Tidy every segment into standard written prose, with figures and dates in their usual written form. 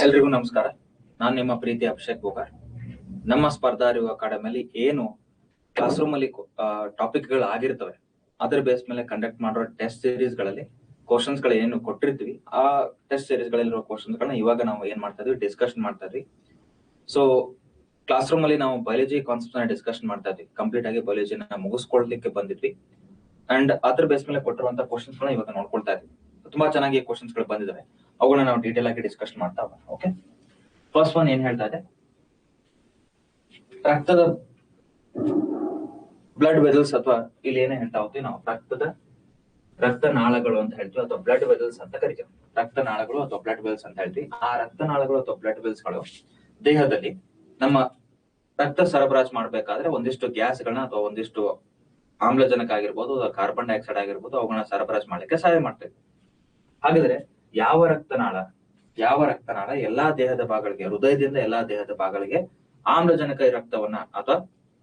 ಎಲ್ರಿಗೂ ನಮಸ್ಕಾರ. ನಾನು ನಿಮ್ಮ ಪ್ರೀತಿ ಅಭಿಷೇಕ್ ಗೋಗಾರ್. ನಮ್ಮ ಸ್ಪರ್ಧಾ ಅರಿವು ಅಕಾಡೆಮಿಯಲ್ಲಿ ಏನು ಕ್ಲಾಸ್ ರೂಮ್ ಅಲ್ಲಿ ಟಾಪಿಕ್ ಗಳು ಆಗಿರ್ತವೆ ಅದರ ಬೇಸ್ ಮೇಲೆ ಕಂಡಕ್ಟ್ ಮಾಡೋ ಟೆಸ್ಟ್ ಸೀರೀಸ್ ಗಳಲ್ಲಿ ಕ್ವಶನ್ಸ್ ಗಳು ಏನು ಕೊಟ್ಟಿರ್ತೀವಿ ಆ ಟೆಸ್ಟ್ ಸೀರೀಸ್ ಗಳಲ್ಲಿರೋ ಕ್ವಶನ್ಸ್ ಗಳನ್ನ ಇವಾಗ ನಾವು ಏನ್ ಮಾಡ್ತಾ ಇದ್ವಿ, ಡಿಸ್ಕಷನ್ ಮಾಡ್ತಾ ಇದ್ವಿ. ಸೊ ಕ್ಲಾಸ್ ರೂಮ್ ಅಲ್ಲಿ ನಾವು ಬಯಾಲಜಿ ಕಾನ್ಸೆಪ್ಟ್ ನ ಡಿಸ್ಕಷನ್ ಮಾಡ್ತಾ ಇದ್ವಿ. ಕಂಪ್ಲೀಟ್ ಆಗಿ ಬಯಾಲಜಿನ ಮುಗಿಸ್ಕೊಳ್ಲಿಕ್ಕೆ ಬಂದಿದ್ವಿ ಅಂಡ್ ಅದ್ರ ಬೇಸ್ ಮೇಲೆ ಕೊಟ್ಟಿರುವಂತ ಕ್ವಶನ್ಸ್ ಗಳನ್ನ ಇವಾಗ ನೋಡ್ಕೊಳ್ತಾ ಇದ್ವಿ. ತುಂಬಾ ಚೆನ್ನಾಗಿ ಕ್ವಶನ್ಸ್ ಗಳು ಬಂದಿದ್ದಾವೆ, ಅವುಗಳನ್ನ ನಾವು ಡೀಟೇಲ್ ಆಗಿ ಡಿಸ್ಕಷನ್ ಮಾಡ್ತಾ ಹೋಗೋಣ. ಓಕೆ, ಫಸ್ಟ್ ಒನ್ ಏನ್ ಹೇಳ್ತಾ ಇದೆ, ರಕ್ತದ ಬ್ಲಡ್ ವೆಸಲ್ಸ್ ಅಥವಾ ಇಲ್ಲಿ ಏನೇ ಹೇಳ್ತಾ ಹೋಗ್ತೀವಿ ನಾವು ರಕ್ತನಾಳಗಳು ಅಂತ ಹೇಳ್ತೀವಿ ಅಥವಾ ಬ್ಲಡ್ ವೆಸಲ್ಸ್ ಅಂತ ಕರಿತೀವಿ. ರಕ್ತನಾಳಗಳು ಅಥವಾ ಬ್ಲಡ್ ವೆಲ್ಸ್ ಅಂತ ಹೇಳ್ತೀವಿ. ಆ ರಕ್ತನಾಳಗಳು ಅಥವಾ ಬ್ಲಡ್ ವೆಲ್ಸ್ ಗಳು ದೇಹದಲ್ಲಿ ನಮ್ಮ ರಕ್ತ ಸರಬರಾಜು ಮಾಡ್ಬೇಕಾದ್ರೆ ಒಂದಿಷ್ಟು ಗ್ಯಾಸ್ಗಳನ್ನ ಅಥವಾ ಒಂದಿಷ್ಟು ಆಮ್ಲಜನಕ ಆಗಿರ್ಬೋದು, ಕಾರ್ಬನ್ ಡೈಆಕ್ಸೈಡ್ ಆಗಿರ್ಬೋದು, ಅವುಗಳನ್ನ ಸರಬರಾಜು ಮಾಡ್ಲಿಕ್ಕೆ ಸಹಾಯ ಮಾಡ್ತೇವೆ. ಹಾಗಾದ್ರೆ ಯಾವ ರಕ್ತನಾಳ ಎಲ್ಲಾ ದೇಹದ ಭಾಗಗಳಿಗೆ, ಹೃದಯದಿಂದ ಎಲ್ಲಾ ದೇಹದ ಭಾಗಗಳಿಗೆ ಆಮ್ಲಜನಕ ರಕ್ತವನ್ನ ಅಥವಾ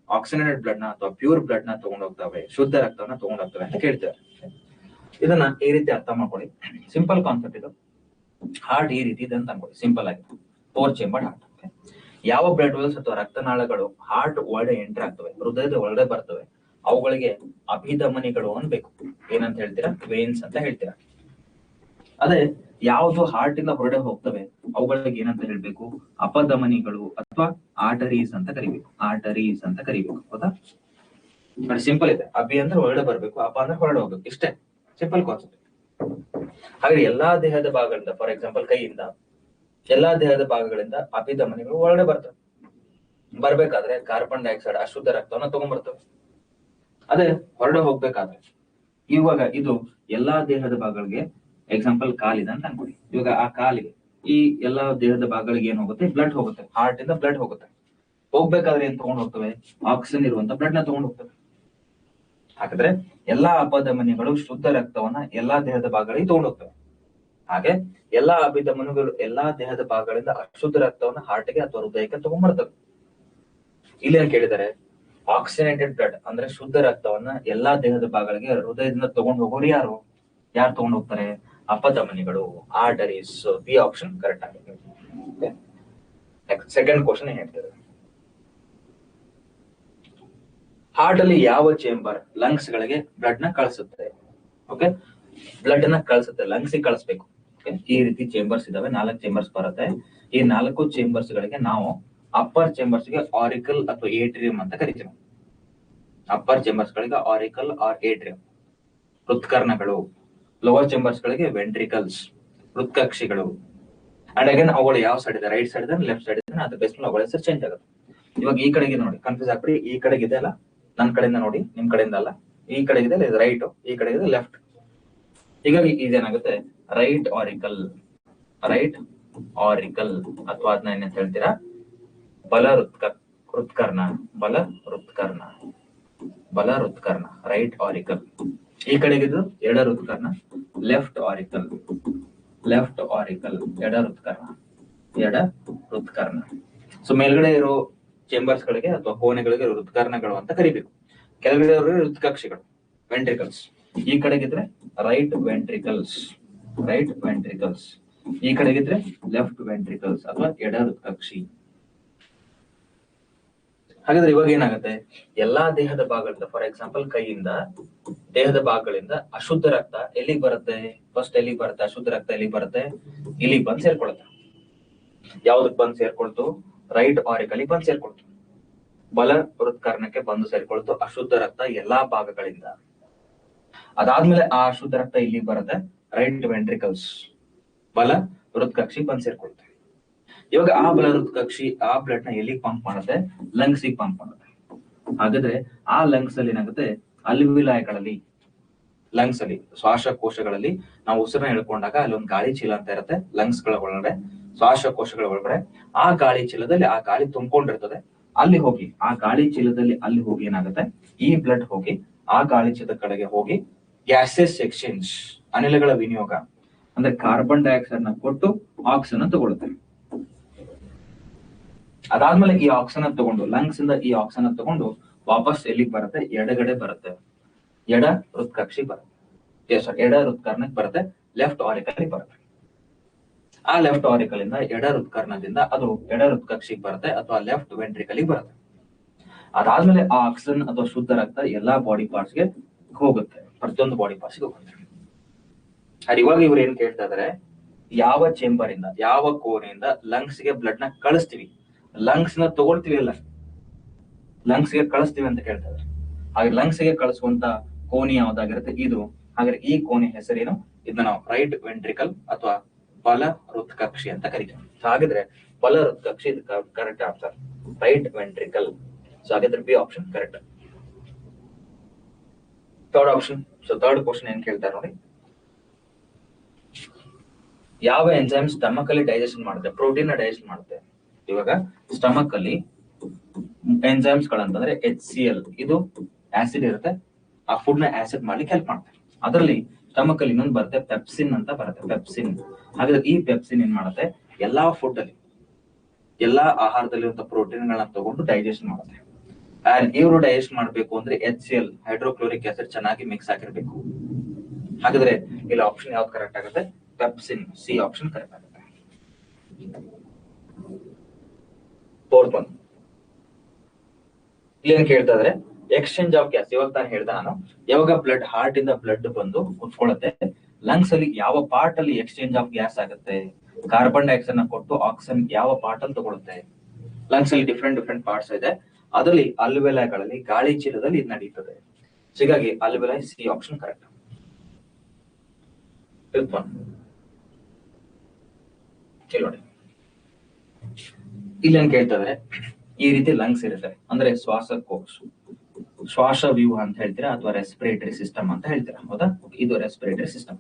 ಆಕ್ಸಿಜನೇಟೆಡ್ ಬ್ಲಡ್ ನ ಅಥವಾ ಪ್ಯೂರ್ ಬ್ಲಡ್ ನ ತಗೊಂಡೋಗ್ತವೆ, ಶುದ್ಧ ರಕ್ತವನ್ನ ತಗೊಂಡೋಗ್ತವೆ ಅಂತ ಕೇಳ್ತೇವೆ. ಇದನ್ನ ಈ ರೀತಿ ಅರ್ಥ ಮಾಡ್ಕೊಳ್ಳಿ. ಸಿಂಪಲ್ ಕಾನ್ಸೆಪ್ಟ್ ಇದು. ಹಾರ್ಟ್ ಈ ರೀತಿ ಇದೆ ಅಂತ ಅನ್ಕೊಳ್ಳಿ, ಸಿಂಪಲ್ ಆಗಿ 4 ಚೇಂಬರ್ಡ್ ಹಾರ್ಟ್. ಯಾವ ಬ್ಲಡ್ ವೆಲ್ಸ್ ಅಥವಾ ರಕ್ತನಾಳಗಳು ಹಾರ್ಟ್ ಒಳಗಡೆ ಎಂಟರ್ ಆಗ್ತವೆ, ಹೃದಯದ ಒಳಗಡೆ ಬರ್ತವೆ, ಅವುಗಳಿಗೆ ಅಭಿಧಮನಿಗಳು ಅನ್ಬೇಕು. ಏನಂತ ಹೇಳ್ತೀರಾ? ವೇನ್ಸ್ ಅಂತ ಹೇಳ್ತೀರಾ. ಅದೇ ಯಾವ್ದು ಹಾರ್ಟ್ ಇಂದ ಹೊರಡೆ ಹೋಗ್ತವೆ ಅವುಗಳಿಗೆ ಏನಂತ ಹೇಳ್ಬೇಕು? ಅಪಧಮನಿಗಳು ಅಥವಾ ಆರ್ಟರೀಸ್ ಅಂತ ಕರಿಬೇಕು. ಹೌದಾ? ಸಿಂಪಲ್ ಇದೆ. ಅಭಿ ಅಂದ್ರೆ ಹೊರಡೆ ಬರ್ಬೇಕು, ಅಪ ಅಂದ್ರೆ ಹೊರಡೆ ಹೋಗ್ಬೇಕು, ಇಷ್ಟೇ ಸಿಂಪಲ್ ಕಾನ್ಸೆಪ್ಟ್. ಹಾಗೆ ಎಲ್ಲಾ ದೇಹದ ಭಾಗಗಳಿಂದ, ಫಾರ್ ಎಕ್ಸಾಂಪಲ್ ಕೈಯಿಂದ ಎಲ್ಲಾ ದೇಹದ ಭಾಗಗಳಿಂದ ಅಭಿಧಮನಿಗಳು ಹೊರಡೆ ಬರ್ತವೆ. ಬರ್ಬೇಕಾದ್ರೆ ಕಾರ್ಬನ್ ಡೈಆಕ್ಸೈಡ್ ಅಶುದ್ಧ ರಕ್ತವನ್ನ ತಗೊಂಡ್ಬರ್ತವೆ. ಅದೇ ಹೊರಡೆ ಹೋಗ್ಬೇಕಾದ್ರೆ ಇವಾಗ ಇದು ಎಲ್ಲಾ ದೇಹದ ಭಾಗಗಳಿಗೆ, ಎಕ್ಸಾಂಪಲ್ ಕಾಲಿದೆ ಅಂತ ಅನ್ಕೊಳ್ಳಿ. ಇವಾಗ ಆ ಕಾಲಿಗೆ ಈ ಎಲ್ಲಾ ದೇಹದ ಭಾಗಗಳಿಗೆ ಏನ್ ಹೋಗುತ್ತೆ? ಬ್ಲಡ್ ಹೋಗುತ್ತೆ. ಹಾರ್ಟ್ ಇಂದ ಬ್ಲಡ್ ಹೋಗುತ್ತೆ. ಹೋಗ್ಬೇಕಾದ್ರೆ ಏನ್ ತಗೊಂಡ್ ಹೋಗ್ತವೆ? ಆಕ್ಸಿಜನ್ ಇರುವಂತ ಬ್ಲಡ್ ನ ತಗೊಂಡ್ ಹೋಗ್ತವೆ. ಹಾಗಾದ್ರೆ ಎಲ್ಲಾ ಅಪಧಮನಿಗಳು ಶುದ್ಧ ರಕ್ತವನ್ನ ಎಲ್ಲಾ ದೇಹದ ಭಾಗಗಳಿಗೆ ತಗೊಂಡ್ ಹೋಗ್ತವೆ. ಹಾಗೆ ಎಲ್ಲಾ ಅಭಿಧಮನಿಗಳು ಎಲ್ಲಾ ದೇಹದ ಭಾಗಗಳಿಂದ ಅಶುದ್ಧ ರಕ್ತವನ್ನ ಹಾರ್ಟ್ಗೆ ಅಥವಾ ಹೃದಯಕ್ಕೆ ತಗೊಂಡ್ಬರ್ತವೆ. ಇಲ್ಲೇನ್ ಕೇಳಿದರೆ, ಆಕ್ಸಿಜನೇಟೆಡ್ ಬ್ಲಡ್ ಅಂದ್ರೆ ಶುದ್ಧ ರಕ್ತವನ್ನ ಎಲ್ಲಾ ದೇಹದ ಭಾಗಗಳಿಗೆ ಹೃದಯದಿಂದ ತಗೊಂಡ್ ಹೋಗೋರು ಯಾರು ತಗೊಂಡ್ ಹೋಗ್ತಾರೆ? ಅಪಧಮನಿಗಳು, ಆರ್ಟರೀಸ್. ಬಿ ಆಪ್ಷನ್ ಕರೆಕ್ಟ್ ಆಗಿದೆ. ಸೆಕೆಂಡ್ ಕ್ವಶನ್ ಏನ್ ಹೇಳ್ತಾರೆ, ಹಾರ್ಟ್ ಅಲ್ಲಿ ಯಾವ ಚೇಂಬರ್ ಲಂಗ್ಸ್ ಗಳಿಗೆ ಬ್ಲಡ್ ನ ಕಳಿಸುತ್ತೆ? ಓಕೆ, ಬ್ಲಡ್ ನ ಕಳಿಸುತ್ತೆ, ಲಂಗ್ಸ್ ಕಳಿಸ್ಬೇಕು. ಈ ರೀತಿ ಚೇಂಬರ್ಸ್ ಇದಾವೆ, 4 ಚೇಂಬರ್ಸ್ ಬರುತ್ತೆ. ಈ 4 ಚೇಂಬರ್ಸ್ ಗಳಿಗೆ ನಾವು ಅಪ್ಪರ್ ಚೇಂಬರ್ಸ್ ಗೆ ಆರಿಕಲ್ ಅಥವಾ ಏಟ್ರಿಯಂ ಅಂತ ಕರಿತೀವಿ. ಅಪ್ಪರ್ ಚೇಂಬರ್ಸ್ ಗಳಿಗೆ auricle R atrium ಹೃತ್ಕರ್ಣಗಳು, lower chambers ಗಳಿಗೆ ವೆಂಟ್ರಿಕಲ್ಸ್ ಹೃತ್ಕಕ್ಷಿಗಳು. ಅಂಡ್ ಅಗೇನ್ ಅವುಗಳು ಯಾವ ಸೈಡ್ ಇದೆ, ರೈಟ್ ಸೈಡ್ ಇದೆ, ಲೆಫ್ಟ್ ಸೈಡ್ ಇದೆ, ಅದ್ರ ಬೇಸ್ ಮೇಲೆ ಅವುಗಳ ಹೆಸರು ಚೇಂಜ್ ಆಗುತ್ತೆ. ಇವಾಗ ಈ ಕಡೆಗೆ ನೋಡಿ, ಕನ್ಫ್ಯೂಸ್ ಆಗ್ಬಿಡಿ. ಈ ಕಡೆಗಿದೆ ಅಲ್ಲ, ನನ್ನ ಕಡೆಯಿಂದ ನೋಡಿ, ನಿಮ್ ಕಡೆಯಿಂದ ಅಲ್ಲ. ಈ ಕಡೆಗಿದೆ ರೈಟ್, ಈ ಕಡೆಗಿದೆ ಲೆಫ್ಟ್. ಹೀಗಾಗಿ ಇದೇನಾಗುತ್ತೆ? ರೈಟ್ ಆರಿಕಲ್ ಅಥವಾ ಅದನ್ನ ಏನಂತ ಹೇಳ್ತೀರಾ? ಬಲ ಹೃತ್ಕರ್ಣ ರೈಟ್ ಆರಿಕಲ್. ಈ ಕಡೆಗಿದ್ದು ಎಡ ಹೃತ್ಕರ್ಣ, ಲೆಫ್ಟ್ ಆರಿಕಲ್ ಎಡ ಹೃತ್ಕರ್ಣ. ಸೊ ಮೇಲ್ಗಡೆ ಇರೋ ಚೇಂಬರ್ಸ್ ಗಳಿಗೆ ಅಥವಾ ಕೋಣೆಗಳಿಗೆ ಹೃತ್ಕರ್ಣಗಳು ಅಂತ ಕರಿಬೇಕು. ಕೆಳಗಡೆ ಇರೋ ಹೃತ್ಕಕ್ಷಿಗಳು ವೆಂಟ್ರಿಕಲ್ಸ್. ಈ ಕಡೆಗಿದ್ರೆ ರೈಟ್ ವೆಂಟ್ರಿಕಲ್ಸ್. ಈ ಕಡೆಗಿದ್ರೆ ಲೆಫ್ಟ್ ವೆಂಟ್ರಿಕಲ್ಸ್ ಅಥವಾ ಎಡ ಹೃತ್ಕಕ್ಷಿ. ಹಾಗಾದ್ರೆ ಇವಾಗ ಏನಾಗುತ್ತೆ? ಎಲ್ಲಾ ದೇಹದ ಭಾಗಗಳಿಂದ, ಫಾರ್ ಎಕ್ಸಾಂಪಲ್ ಕೈಯಿಂದ ದೇಹದ ಭಾಗಗಳಿಂದ ಅಶುದ್ಧ ರಕ್ತ ಎಲ್ಲಿಗೆ ಬರುತ್ತೆ? ಫಸ್ಟ್ ಎಲ್ಲಿಗೆ ಬರುತ್ತೆ? ಅಶುದ್ಧ ರಕ್ತ ಎಲ್ಲಿಗೆ ಬರುತ್ತೆ? ಇಲ್ಲಿಗೆ ಬಂದು ಸೇರ್ಕೊಳುತ್ತೆ. ಯಾವ್ದಕ್ ಬಂದು ಸೇರ್ಕೊಳ್ತು? ರೈಟ್ ಆರಿಕಲ್ ಬಂದು ಸೇರ್ಕೊಳ್ತು. ಬಲ ಹೃತ್ಕರ್ಣಕ್ಕೆ ಬಂದು ಸೇರ್ಕೊಳ್ತು ಅಶುದ್ಧ ರಕ್ತ ಎಲ್ಲಾ ಭಾಗಗಳಿಂದ. ಅದಾದ್ಮೇಲೆ ಆ ಅಶುದ್ಧ ರಕ್ತ ಇಲ್ಲಿಗೆ ಬರುತ್ತೆ, ರೈಟ್ ವೆಂಟ್ರಿಕಲ್ಸ್ ಬಲ ಹೃತ್ಕಕ್ಷಿ ಬಂದು ಸೇರ್ಕೊಳುತ್ತೆ. ಇವಾಗ ಆ ಬಲ ಹೃತ್ಕಕ್ಷಿ ಆ ಬ್ಲಡ್ ನ ಎಲ್ಲಿಗೆ ಪಂಪ್ ಮಾಡುತ್ತೆ? ಲಂಗ್ಸ್ ಪಂಪ್ ಮಾಡುತ್ತೆ. ಹಾಗಾದ್ರೆ ಆ ಲಂಗ್ಸ್ ಅಲ್ಲಿ ಏನಾಗುತ್ತೆ? ಅಲ್ವಿಲಾಯಗಳಲ್ಲಿ, ಲಂಗ್ಸ್ ಅಲ್ಲಿ ಶ್ವಾಸಕೋಶಗಳಲ್ಲಿ ನಾವು ಉಸಿರನ್ನ ಹೇಳ್ಕೊಂಡಾಗ ಅಲ್ಲಿ ಒಂದು ಗಾಳಿ ಚೀಲ ಅಂತ ಇರುತ್ತೆ ಲಂಗ್ಸ್ ಗಳ ಒಳಗಡೆ, ಶ್ವಾಸಕೋಶಗಳ ಒಳಗಡೆ. ಆ ಗಾಳಿ ಚೀಲದಲ್ಲಿ ಆ ಗಾಳಿ ತುಂಬಿಕೊಂಡಿರ್ತದೆ. ಅಲ್ಲಿ ಹೋಗಿ ಆ ಗಾಳಿ ಚೀಲದಲ್ಲಿ ಅಲ್ಲಿ ಹೋಗಿ ಏನಾಗುತ್ತೆ? ಈ ಬ್ಲಡ್ ಹೋಗಿ ಆ ಗಾಳಿ ಚೀಲದ ಕಡೆಗೆ ಹೋಗಿ ಗ್ಯಾಸಸ್ ಎಕ್ಸ್ಚೇಂಜ್, ಅನಿಲಗಳ ವಿನಿಯೋಗ ಅಂದ್ರೆ ಕಾರ್ಬನ್ ಡೈಆಕ್ಸೈಡ್ ನ ಕೊಟ್ಟು ಆಕ್ಸಿಜನ್ ತಗೊಳುತ್ತೆ. ಅದಾದ್ಮೇಲೆ ಈ ಆಕ್ಸಿಜನ್ ತಗೊಂಡು ಲಂಗ್ಸ್ ಇಂದ ಈ ಆಕ್ಸಿಜನ್ ತಗೊಂಡು ವಾಪಸ್ ಎಲ್ಲಿಗೆ ಬರುತ್ತೆ? ಎಡಗಡೆ ಬರುತ್ತೆ, ಎಡ ಹೃತ್ಕಕ್ಷಿ ಬರುತ್ತೆ, ಎಡ ಹೃತ್ಕರ್ಣಕ್ಕೆ ಬರುತ್ತೆ, ಲೆಫ್ಟ್ ಆರಿಕಲ್ ಬರುತ್ತೆ. ಆ ಲೆಫ್ಟ್ ಆರಿಕಲ್ ಇಂದ ಎಡ ಹೃತ್ಕರ್ಣದಿಂದ ಅದು ಎಡ ಹೃತ್ಕಕ್ಷಿಗೆ ಬರುತ್ತೆ ಅಥವಾ ಲೆಫ್ಟ್ ವೆಂಟ್ರಿಕಲಿಗೆ ಬರುತ್ತೆ. ಅದಾದ್ಮೇಲೆ ಆ ಆಕ್ಸಿಜನ್ ಅಥವಾ ಶುದ್ಧ ರಕ್ತ ಎಲ್ಲಾ ಬಾಡಿ ಪಾರ್ಟ್ಸ್ ಗೆ ಹೋಗುತ್ತೆ, ಪ್ರತಿಯೊಂದು ಬಾಡಿ ಪಾರ್ಟ್ಸ್ ಗೆ ಹೋಗುತ್ತೆ. ಇವಾಗ ಇವ್ರು ಏನ್ ಕೇಳ್ತಾ ಇದಾರೆ, ಯಾವ ಚೇಂಬರ್ ಇಂದ, ಯಾವ ಕೋಣೆಯಿಂದ ಲಂಗ್ಸ್ ಗೆ ಬ್ಲಡ್ ನ ಕಳಿಸ್ತೀವಿ, ಲಂಗ್ಸ್ ನ ತಗೊಳ್ತೀವಿ ಅಲ್ಲ, ಲಂಗ್ಸ್ ಗೆ ಕಳಿಸ್ತೀವಿ ಅಂತ ಕೇಳ್ತಾ ಇದಾರೆ. ಹಾಗೆ ಲಂಗ್ಸ್ ಗೆ ಕಳಿಸುವಂತ ಕೋಣೆ ಯಾವ್ದಾಗಿರುತ್ತೆ, ಇದು. ಹಾಗಾದ್ರೆ ಈ ಕೋಣೆ ಹೆಸರೇನು? ಇದನ್ನ ನಾವು ರೈಟ್ ವೆಂಟ್ರಿಕಲ್ ಅಥವಾ ಬಲ ಹೃತ್ಕಕ್ಷಿ ಅಂತ ಕರಿತೀವಿ. ಹಾಗಿದ್ರೆ ಬಲ ಹೃತ್ಕಕ್ಷಿ ಇದು correct answer, right ventricle. So ಹಾಗಾದ್ರೆ B option correct. Third option. So third question ಏನ್ ಕೇಳ್ತಾರೆ ನೋಡಿ, ಯಾವ ಎಂಜೈಮ್ ಸ್ಟಮಕ್ ಅಲ್ಲಿ ಡೈಜೆಷನ್ ಮಾಡುತ್ತೆ, ಪ್ರೋಟೀನ್ ನ ಡೈಜೆಷನ್ ಮಾಡುತ್ತೆ. ಇವಾಗ ಸ್ಟಮಕ್ ಅಲ್ಲಿ ಎಂಜೈಮ್ಸ್ ಗಳಂತಂದ್ರೆ HCl, ಇದು ಆಸಿಡ್ ಇರುತ್ತೆ, ಆ ಫುಡ್ ನ ಆಸಿಡ್ ಮಾಡ್ಲಿಕ್ಕೆ ಹೆಲ್ಪ್ ಮಾಡುತ್ತೆ. ಅದರಲ್ಲಿ ಸ್ಟಮಕ್ ಅಲ್ಲಿ ಇನ್ನೊಂದು ಬರುತ್ತೆ ಪೆಪ್ಸಿನ್ ಅಂತ ಬರುತ್ತೆ, ಪೆಪ್ಸಿನ್. ಹಾಗಾದ್ರೆ ಈ ಪೆಪ್ಸಿನ್ ಏನ್ ಮಾಡುತ್ತೆ, ಎಲ್ಲಾ ಫುಡ್ ಅಲ್ಲಿ, ಎಲ್ಲಾ ಆಹಾರದಲ್ಲಿರುವಂತ ಪ್ರೋಟೀನ್ ಗಳನ್ನ ತಗೊಂಡು ಡೈಜೆಷನ್ ಮಾಡುತ್ತೆ. ಅಂಡ್ ಇವರು ಡೈಜೆಸ್ಟ್ ಮಾಡ್ಬೇಕು ಅಂದ್ರೆ HCl, ಹೈಡ್ರೋಕ್ಲೋರಿಕ್ ಆಸಿಡ್ ಚೆನ್ನಾಗಿ ಮಿಕ್ಸ್ ಆಗಿರ್ಬೇಕು. ಹಾಗಾದ್ರೆ ಇಲ್ಲಿ ಆಪ್ಷನ್ ಯಾವ್ದು ಕರೆಕ್ಟ್ ಆಗುತ್ತೆ? ಪೆಪ್ಸಿನ್, ಸಿ ಆಪ್ಷನ್ ಕರೆಕ್ಟ್ ಆಗುತ್ತೆ. ಫೋರ್ತ್ ಒನ್ ಇಲ್ಲಿ ಏನ್ ಕೇಳ್ತಾ ಇದ್ರೆ, ಎಕ್ಸ್ಚೇಂಜ್ ಆಫ್ ಗ್ಯಾಸ್. ಇವಾಗ ತಾನು ಹೇಳ್ದೆ ನಾನು, ಯಾವಾಗ ಬ್ಲಡ್ ಹಾರ್ಟ್ ಇಂದ ಬ್ಲಡ್ ಬಂದು ಕುತ್ಕೊಳ್ಳುತ್ತೆ, ಲಂಗ್ಸ್ ಅಲ್ಲಿ ಯಾವ ಪಾರ್ಟ್ ಅಲ್ಲಿ ಎಕ್ಸ್ಚೇಂಜ್ ಆಫ್ ಗ್ಯಾಸ್ ಆಗುತ್ತೆ, ಕಾರ್ಬನ್ ಡೈಆಕ್ಸೈಡ್ ನ ಕೊಟ್ಟು ಆಕ್ಸಿಜನ್ ಯಾವ ಪಾರ್ಟ್ ಅಲ್ಲಿ ತಗೊಳುತ್ತೆ. ಲಂಗ್ಸ್ ಅಲ್ಲಿ ಡಿಫ್ರೆಂಟ್ ಪಾರ್ಟ್ಸ್ ಇದೆ, ಅದರಲ್ಲಿ ಅಲ್ವೆಲೈಗಳಲ್ಲಿ, ಗಾಳಿ ಚೀಲದಲ್ಲಿ ಇದು ನಡೀತದೆ. ಹೀಗಾಗಿ ಅಲ್ವೆಲೈ, ಸಿ ಆಪ್ಷನ್ ಕರೆಕ್ಟ್. ನೋಡಿ ಇಲ್ಲಿ ಏನ್ ಕೇಳ್ತಾ ಇದ್ರೆ, ಈ ರೀತಿ ಲಂಗ್ಸ್ ಇರುತ್ತೆ ಅಂದ್ರೆ ಶ್ವಾಸಕೋಶ, ಶ್ವಾಸ ವ್ಯೂಹ ಅಂತ ಹೇಳ್ತೀರಾ ಅಥವಾ ರೆಸ್ಪಿರೇಟರಿ ಸಿಸ್ಟಮ್ ಅಂತ ಹೇಳ್ತೀರಾ, ಹೌದಾ? ಇದು ರೆಸ್ಪಿರೇಟರಿ ಸಿಸ್ಟಮ್.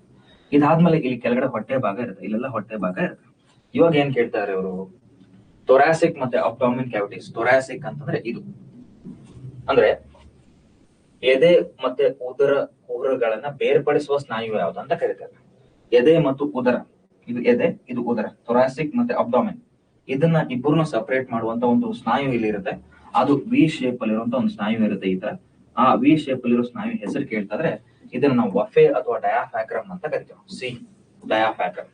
ಇದಾದ್ಮೇಲೆ ಇಲ್ಲಿ ಕೆಳಗಡೆ ಹೊಟ್ಟೆ ಭಾಗ ಇರುತ್ತೆ, ಇಲ್ಲೆಲ್ಲ ಹೊಟ್ಟೆ ಭಾಗ ಇರುತ್ತೆ. ಇವಾಗ ಏನ್ ಕೇಳ್ತಾರೆ ಅವರು, ಥೊರಾಸಿಕ್ ಮತ್ತೆ ಅಬ್ಡಾಮಿನ್ ಕ್ಯಾವಿಟೀಸ್. ಥೊರಾಸಿಕ್ ಅಂತಂದ್ರೆ ಇದು ಅಂದ್ರೆ ಎದೆ ಮತ್ತೆ ಉದರ ಕುಹರಗಳನ್ನ ಬೇರ್ಪಡಿಸುವ ಸ್ನಾಯು ಯಾವ್ದು ಅಂತ ಕರೀತಾರೆ. ಎದೆ ಮತ್ತು ಉದರ, ಇದು ಎದೆ, ಇದು ಉದರ, ಥೊರಾಸಿಕ್ ಮತ್ತೆ ಅಬ್ಡಾಮಿನ್. ಇದನ್ನ ಇಬ್ಬರನ್ನ ಸಪರೇಟ್ ಮಾಡುವಂತ ಒಂದು ಸ್ನಾಯು ಇಲ್ಲಿ ಇರುತ್ತೆ, ಅದು ವಿ ಶೇಪ್ ಅಲ್ಲಿ ಇರುವಂತ ಒಂದು ಸ್ನಾಯು ಇರುತ್ತೆ ಈ ತರ. ಆ ವಿ ಶೇಪ್ ಅಲ್ಲಿ ಇರೋ ಸ್ನಾಯು ಹೆಸರು ಕೇಳ್ತಾ ಇದ್ರೆ ಇದನ್ನ ನಾವು ವಫೆ ಅಥವಾ ಡಯಾಫ್ರಾಗ್ರಮ್ ಅಂತ ಕರಿತೀವಿ. C diaphragm,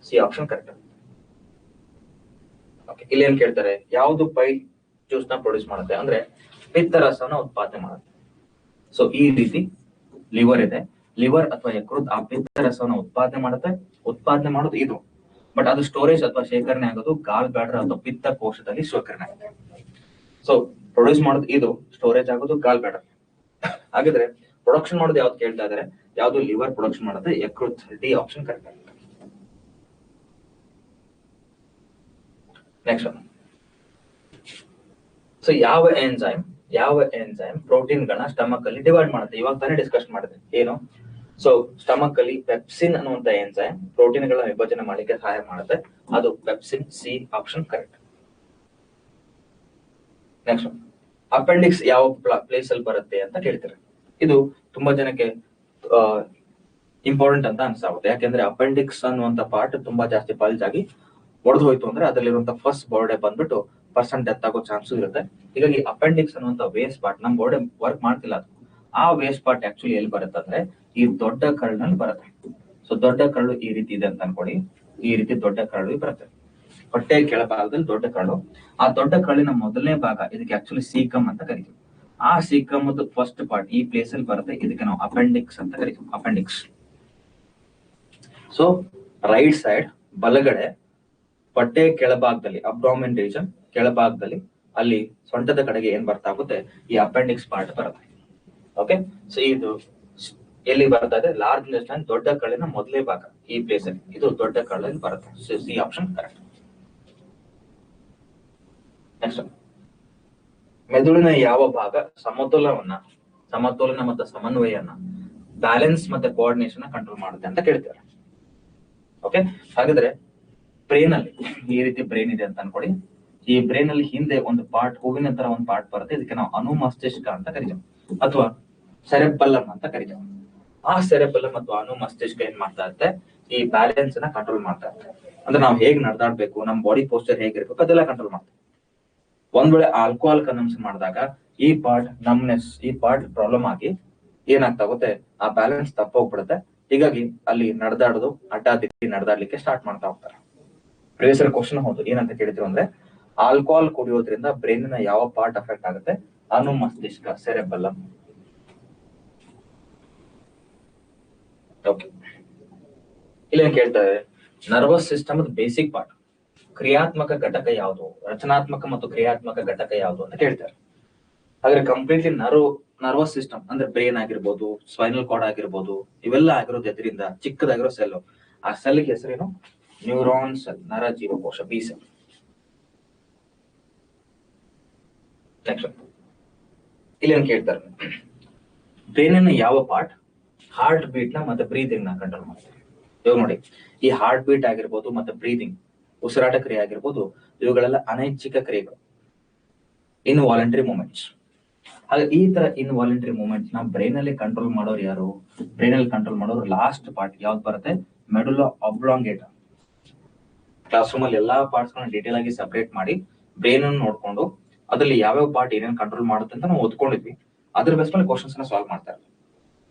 C option correct. Okay, ಇಲ್ಲಿ ಏನ್ ಕೇಳ್ತಾರೆ, ಯಾವುದು ಪೈಲ್ ಜ್ಯೂಸ್ ನ ಪ್ರೊಡ್ಯೂಸ್ ಮಾಡುತ್ತೆ ಅಂದ್ರೆ ಪಿತ್ತರಸನ ಉತ್ಪಾದನೆ ಮಾಡುತ್ತೆ. ಸೊ ಈ ರೀತಿ ಲಿವರ್ ಇದೆ, ಲಿವರ್ ಅಥವಾ ಯಕೃತ್ ಆ ಪಿತ್ತರಸವನ್ನ ಉತ್ಪಾದನೆ ಮಾಡುತ್ತೆ. ಉತ್ಪಾದನೆ ಮಾಡೋದು ಇದು, ಬಟ್ ಅದು ಸ್ಟೋರೇಜ್ ಅಥವಾ ಶೇಖರಣೆ ಆಗೋದು ಗಾಲ್ ಬ್ಲಾಡರ್ ಅಥವಾ ಪಿತ್ತ ಕೋಶದಲ್ಲಿ ಶೇಖರಣೆ ಆಗುತ್ತೆ. ಸೊ ಪ್ರೊಡ್ಯೂಸ್ ಮಾಡೋದು ಇದು, ಸ್ಟೋರೇಜ್ ಆಗೋದು ಗಾಲ್ ಬ್ಲಾಡರ್. ಹಾಗಿದ್ರೆ ಪ್ರೊಡಕ್ಷನ್ ಮಾಡೋದು ಯಾವ್ದು ಕೇಳ್ತಾ ಇದಾರೆ, ಯಾವ್ದು ಲಿವರ್ ಪ್ರೊಡಕ್ಷನ್ ಮಾಡುತ್ತೆ, ಯಕೃತ್, ಡಿ ಆಪ್ಷನ್ ಕರೆಕ್ಟ್ ಆಗುತ್ತೆ. ನೆಕ್ಸ್ಟ್, ಸೊ ಯಾವ ಎಂಜೈಮ್ ಪ್ರೋಟೀನ್ ಗಳನ್ನ ಸ್ಟಮಕ್ ಅಲ್ಲಿ ಡಿವೈಡ್ ಮಾಡುತ್ತೆ, ಇವಾಗ ತಾನೇ ಡಿಸ್ಕಸ್ ಮಾಡಿದೆ ಏನು. ಸೊ ಸ್ಟಮಕ್ ಅಲ್ಲಿ ಪೆಪ್ಸಿನ್ ಅನ್ನುವಂತ ಎಂಜೈಮ್ ಪ್ರೋಟೀನ್ ಗಳ ವಿಭಜನೆ ಮಾಡಲಿಕ್ಕೆ ಸಹಾಯ ಮಾಡುತ್ತೆ, ಅದು pepsin, C option correct. Next, appendix ಯಾವ ಪ್ಲೇಸ್ ಅಲ್ಲಿ ಬರುತ್ತೆ ಅಂತ ಕೇಳ್ತಾರೆ. ಇದು ತುಂಬಾ ಜನಕ್ಕೆ ಇಂಪಾರ್ಟೆಂಟ್ ಅಂತ ಅನ್ಸಾಗುತ್ತೆ, ಯಾಕೆಂದ್ರೆ ಅಪೆಂಡಿಕ್ಸ್ ಅನ್ನುವಂತ ಪಾರ್ಟ್ ತುಂಬಾ ಜಾಸ್ತಿ ಬಲ್ಜ್ ಆಗಿ ಒಡೆದು ಹೋಯ್ತು ಅಂದ್ರೆ ಅದರಲ್ಲಿರುವಂತ ಫಸ್ಟ್ ಬಾರ್ಡೆ ಬಂದ್ಬಿಟ್ಟು ಪರ್ಸನ್ ಡೆತ್ ಆಗೋ ಚಾನ್ಸಸ್ ಇರುತ್ತೆ. ಹೀಗಾಗಿ ಅಪೆಂಡಿಕ್ಸ್ ಅನ್ನುವಂತ ವೇಸ್ಟ್ ಪಾರ್ಟ್ ನಮ್ ಬಾಡಿ ವರ್ಕ್ ಮಾಡ್ತಿಲ್ಲ, ಅದು ಆ ವೇಸ್ಟ್ ಪಾರ್ಟ್ ಆಕ್ಚುಲಿ ಎಲ್ಲಿ ಬರುತ್ತೆ ಅಂದ್ರೆ ಈ ದೊಡ್ಡ ಕರಳಿನಲ್ಲಿ ಬರುತ್ತೆ. ಸೊ ದೊಡ್ಡ ಕರಳು ಈ ರೀತಿ ಇದೆ ಅಂತ ಅನ್ಕೊಳ್ಳಿ, ಈ ರೀತಿ ದೊಡ್ಡ ಕರಳು ಬರುತ್ತೆ, ಹೊಟ್ಟೆ ಕೆಳಭಾಗದಲ್ಲಿ ದೊಡ್ಡ ಕರಳು. ಆ ದೊಡ್ಡ ಕರಳಿನ ಮೊದಲನೇ ಭಾಗ, ಇದಕ್ಕೆ ಆಕ್ಚುಲಿ ಸೀಕಮ್ ಅಂತ ಕರಿತೀವಿ. ಆ ಸೀಕಮ್ ಫಸ್ಟ್ ಪಾರ್ಟ್ ಈ ಪ್ಲೇಸ್ ಅಲ್ಲಿ ಬರುತ್ತೆ, ಇದಕ್ಕೆ ನಾವು ಅಪೆಂಡಿಕ್ಸ್ ಅಂತ ಕರಿತೀವಿ, ಅಪೆಂಡಿಕ್ಸ್. ಸೊ ರೈಟ್ ಸೈಡ್ ಬಲಗಡೆ ಹೊಟ್ಟೆ ಕೆಳಭಾಗದಲ್ಲಿ, ಅಬ್ಡಾಮಿನ್ ರೀಜನ್ ಕೆಳಭಾಗದಲ್ಲಿ, ಅಲ್ಲಿ ಸೊಂಟದ ಕಡೆಗೆ ಏನ್ ಬರ್ತಾ ಆಗುತ್ತೆ, ಈ ಅಪೆಂಡಿಕ್ಸ್ ಪಾರ್ಟ್ ಬರುತ್ತೆ. ಓಕೆ, ಸೊ ಇದು ಎಲ್ಲಿ ಬರ್ತಾ ಇದೆ, ಲಾರ್ಜ್ ಇಂಟೆಸ್ಟೈನ್ ದೊಡ್ಡ ಕರಳಿನ ಮೊದಲೇ ಭಾಗ, ಈ ಪ್ಲೇಸ್ ಅಲ್ಲಿ, ಇದು ದೊಡ್ಡ ಕರಳಲ್ಲಿ ಬರುತ್ತೆ. So C option correct. Next, ಮೆದುಳಿನ ಯಾವ ಭಾಗ ಸಮತೋಲನ ಮತ್ತು ಸಮನ್ವಯನ, ಬ್ಯಾಲೆನ್ಸ್ ಮತ್ತೆ ಕೋಆರ್ಡಿನೇಷನ್ ಕಂಟ್ರೋಲ್ ಮಾಡುತ್ತೆ ಅಂತ ಕೇಳ್ತಾರೆ. ಓಕೆ, ಹಾಗಿದ್ರೆ ಬ್ರೈನ್ ಅಲ್ಲಿ ಈ ರೀತಿ ಬ್ರೈನ್ ಇದೆ ಅಂತ ಅನ್ಕೊಳ್ಳಿ. ಈ ಬ್ರೈನ್ ಅಲ್ಲಿ ಹಿಂದೆ ಒಂದು ಪಾರ್ಟ್, ಹೂವಿನ ತರ ಒಂದು ಪಾರ್ಟ್ ಬರುತ್ತೆ, ಇದಕ್ಕೆ ನಾವು ಅನುಮಸ್ತಿಷ್ಕ ಅಂತ ಕರಿತೀವಿ ಅಥವಾ ಸೆರೆಬೆಲ್ಲಮ್ ಅಂತ ಕರಿತೀವಿ. ಆ ಸೆರೆಬೆಲ್ಲಮ್ ಮತ್ತು ಅನುಮಸ್ತಿಷ್ಕ ಏನ್ ಮಾಡ್ತಾ ಇರುತ್ತೆ, ಈ ಬ್ಯಾಲೆನ್ಸ್ ನ ಕಂಟ್ರೋಲ್ ಮಾಡ್ತಾ ಇರುತ್ತೆ. ಅಂದ್ರೆ ನಾವು ಹೇಗ್ ನಡೆದಾಡ್ಬೇಕು, ನಮ್ ಬಾಡಿ ಪೋಸ್ಚರ್ ಹೇಗಿರ್ಬೇಕು ಅದೆಲ್ಲ ಕಂಟ್ರೋಲ್ ಮಾಡ್ತೀವಿ. ಒಂದ್ ವೇಳೆ ಆಲ್ಕೋಹಾಲ್ ಕನ್ಸಂಪ್ಷನ್ ಮಾಡಿದಾಗ ಈ ಪಾರ್ಟ್ ನಮ್ನೆಸ್, ಈ ಪಾರ್ಟ್ ಪ್ರಾಬ್ಲಮ್ ಆಗಿ ಏನಾಗ್ತಾ ಹೋಗುತ್ತೆ, ಆ ಬ್ಯಾಲೆನ್ಸ್ ತಪ್ಪೋಗ್ಬಿಡುತ್ತೆ. ಹೀಗಾಗಿ ಅಲ್ಲಿ ನಡೆದಾಡೋದು, ಅಡ್ಡ ದಿಕ್ಕಿ ನಡೆದಾಡ್ಲಿಕ್ಕೆ ಸ್ಟಾರ್ಟ್ ಮಾಡ್ತಾ ಹೋಗ್ತಾರೆ. ಪ್ರಿವಿಯಸ್ ಕ್ವಶನ್ ಹೌದು. ಏನಂತ ಕೇಳಿದ್ರು ಅಂದ್ರೆ ಆಲ್ಕೋಹಾಲ್ ಕುಡಿಯೋದ್ರಿಂದ ಬ್ರೈನ್ ನ ಯಾವ ಪಾರ್ಟ್ ಅಫೆಕ್ಟ್ ಆಗುತ್ತೆ? ಅನುಮಸ್ತಿಷ್ಕ, ಸೆರೆಬೆಲ್ಲಮ್. ಓಕೆ, ಇಲ್ಲಿ ಕೇಳ್ತಾರೆ ನರ್ವಸ್ ಸಿಸ್ಟಮ್ ಬೇಸಿಕ್ ಪಾರ್ಟ್, ಕ್ರಿಯಾತ್ಮಕ ಘಟಕ ಯಾವುದು, ರಚನಾತ್ಮಕ ಮತ್ತು ಕ್ರಿಯಾತ್ಮಕ ಘಟಕ ಯಾವುದು ಅಂತ ಕೇಳ್ತಾರೆ. ಹಾಗಾದ್ರೆ ಕಂಪ್ಲೀಟ್ಲಿ ನರ್ವಸ್ ಸಿಸ್ಟಮ್ ಅಂದ್ರೆ ಬ್ರೈನ್ ಆಗಿರ್ಬೋದು, ಸ್ಪೈನಲ್ ಕಾರ್ಡ್ ಆಗಿರ್ಬೋದು, ಇವೆಲ್ಲ ಆಗಿರೋದು ಎದರಿಂದ? ಚಿಕ್ಕದಾಗಿರೋ ಸೆಲ್. ಆ ಸೆಲ್ಗೆ ಹೆಸರೇನು? ನ್ಯೂರಾನ್ ಸೆಲ್, ನರ ಜೀವಕೋಶ, ಬಿ ಸೆಲ್. ನೆಕ್ಸ್ಟ್ ಇಲ್ಲಿ ಏನ್ ಕೇಳ್ತಾರೆ, ಬ್ರೈನ್ ಯಾವ ಪಾರ್ಟ್ ಹಾರ್ಟ್ ಬೀಟ್ ನ ಮತ್ತೆ ಬ್ರೀದಿಂಗ್ ನ ಕಂಟ್ರೋಲ್ ಮಾಡ್ತಾರೆ? ಇವಾಗ ನೋಡಿ, ಈ ಹಾರ್ಟ್ ಬೀಟ್ ಆಗಿರ್ಬೋದು ಮತ್ತೆ ಬ್ರೀದಿಂಗ್, ಉಸಿರಾಟ ಕ್ರಿಯೆ ಆಗಿರ್ಬೋದು, ಇವುಗಳೆಲ್ಲ ಅನೈಚ್ಛಿಕ ಕ್ರಿಯೆಗಳು, ಇನ್ವಾಲಂಟರಿ ಮೂಮೆಂಟ್ಸ್. ಹಾಗೆ ಈ ತರ ಇನ್ವಾಲಂಟರಿ ಮೂಮೆಂಟ್ಸ್ ನ ಬ್ರೈನ್ ಅಲ್ಲಿ ಕಂಟ್ರೋಲ್ ಮಾಡೋರು ಯಾರು? ಬ್ರೈನ್ ಅಲ್ಲಿ ಕಂಟ್ರೋಲ್ ಮಾಡೋರು ಲಾಸ್ಟ್ ಪಾರ್ಟ್ ಯಾವ್ದು ಬರುತ್ತೆ? ಮೆಡುಲಾ ಆಬ್ಲಾಂಗೇಟ. ಕ್ಲಾಸ್ ರೂಮ್ ಅಲ್ಲಿ ಎಲ್ಲಾ ಪಾರ್ಟ್ಸ್ ಗಳನ್ನ ಡೀಟೇಲ್ ಆಗಿ ಸಪರೇಟ್ ಮಾಡಿ ಬ್ರೈನ್ ಅನ್ನು ನೋಡ್ಕೊಂಡು ಅದ್ರಲ್ಲಿ ಯಾವ್ಯಾವ ಪಾರ್ಟ್ ಏನೇನ್ ಕಂಟ್ರೋಲ್ ಮಾಡುತ್ತೆ ಅಂತ ನಾವು ಓದ್ಕೊಂಡಿದ್ವಿ. ಅದ್ರ ಬೇಸ್ ಮೇಲೆ ಕ್ವಶನ್ಸ್ ನ ಸಾಲ್ವ್ ಮಾಡ್ತಾರೆ.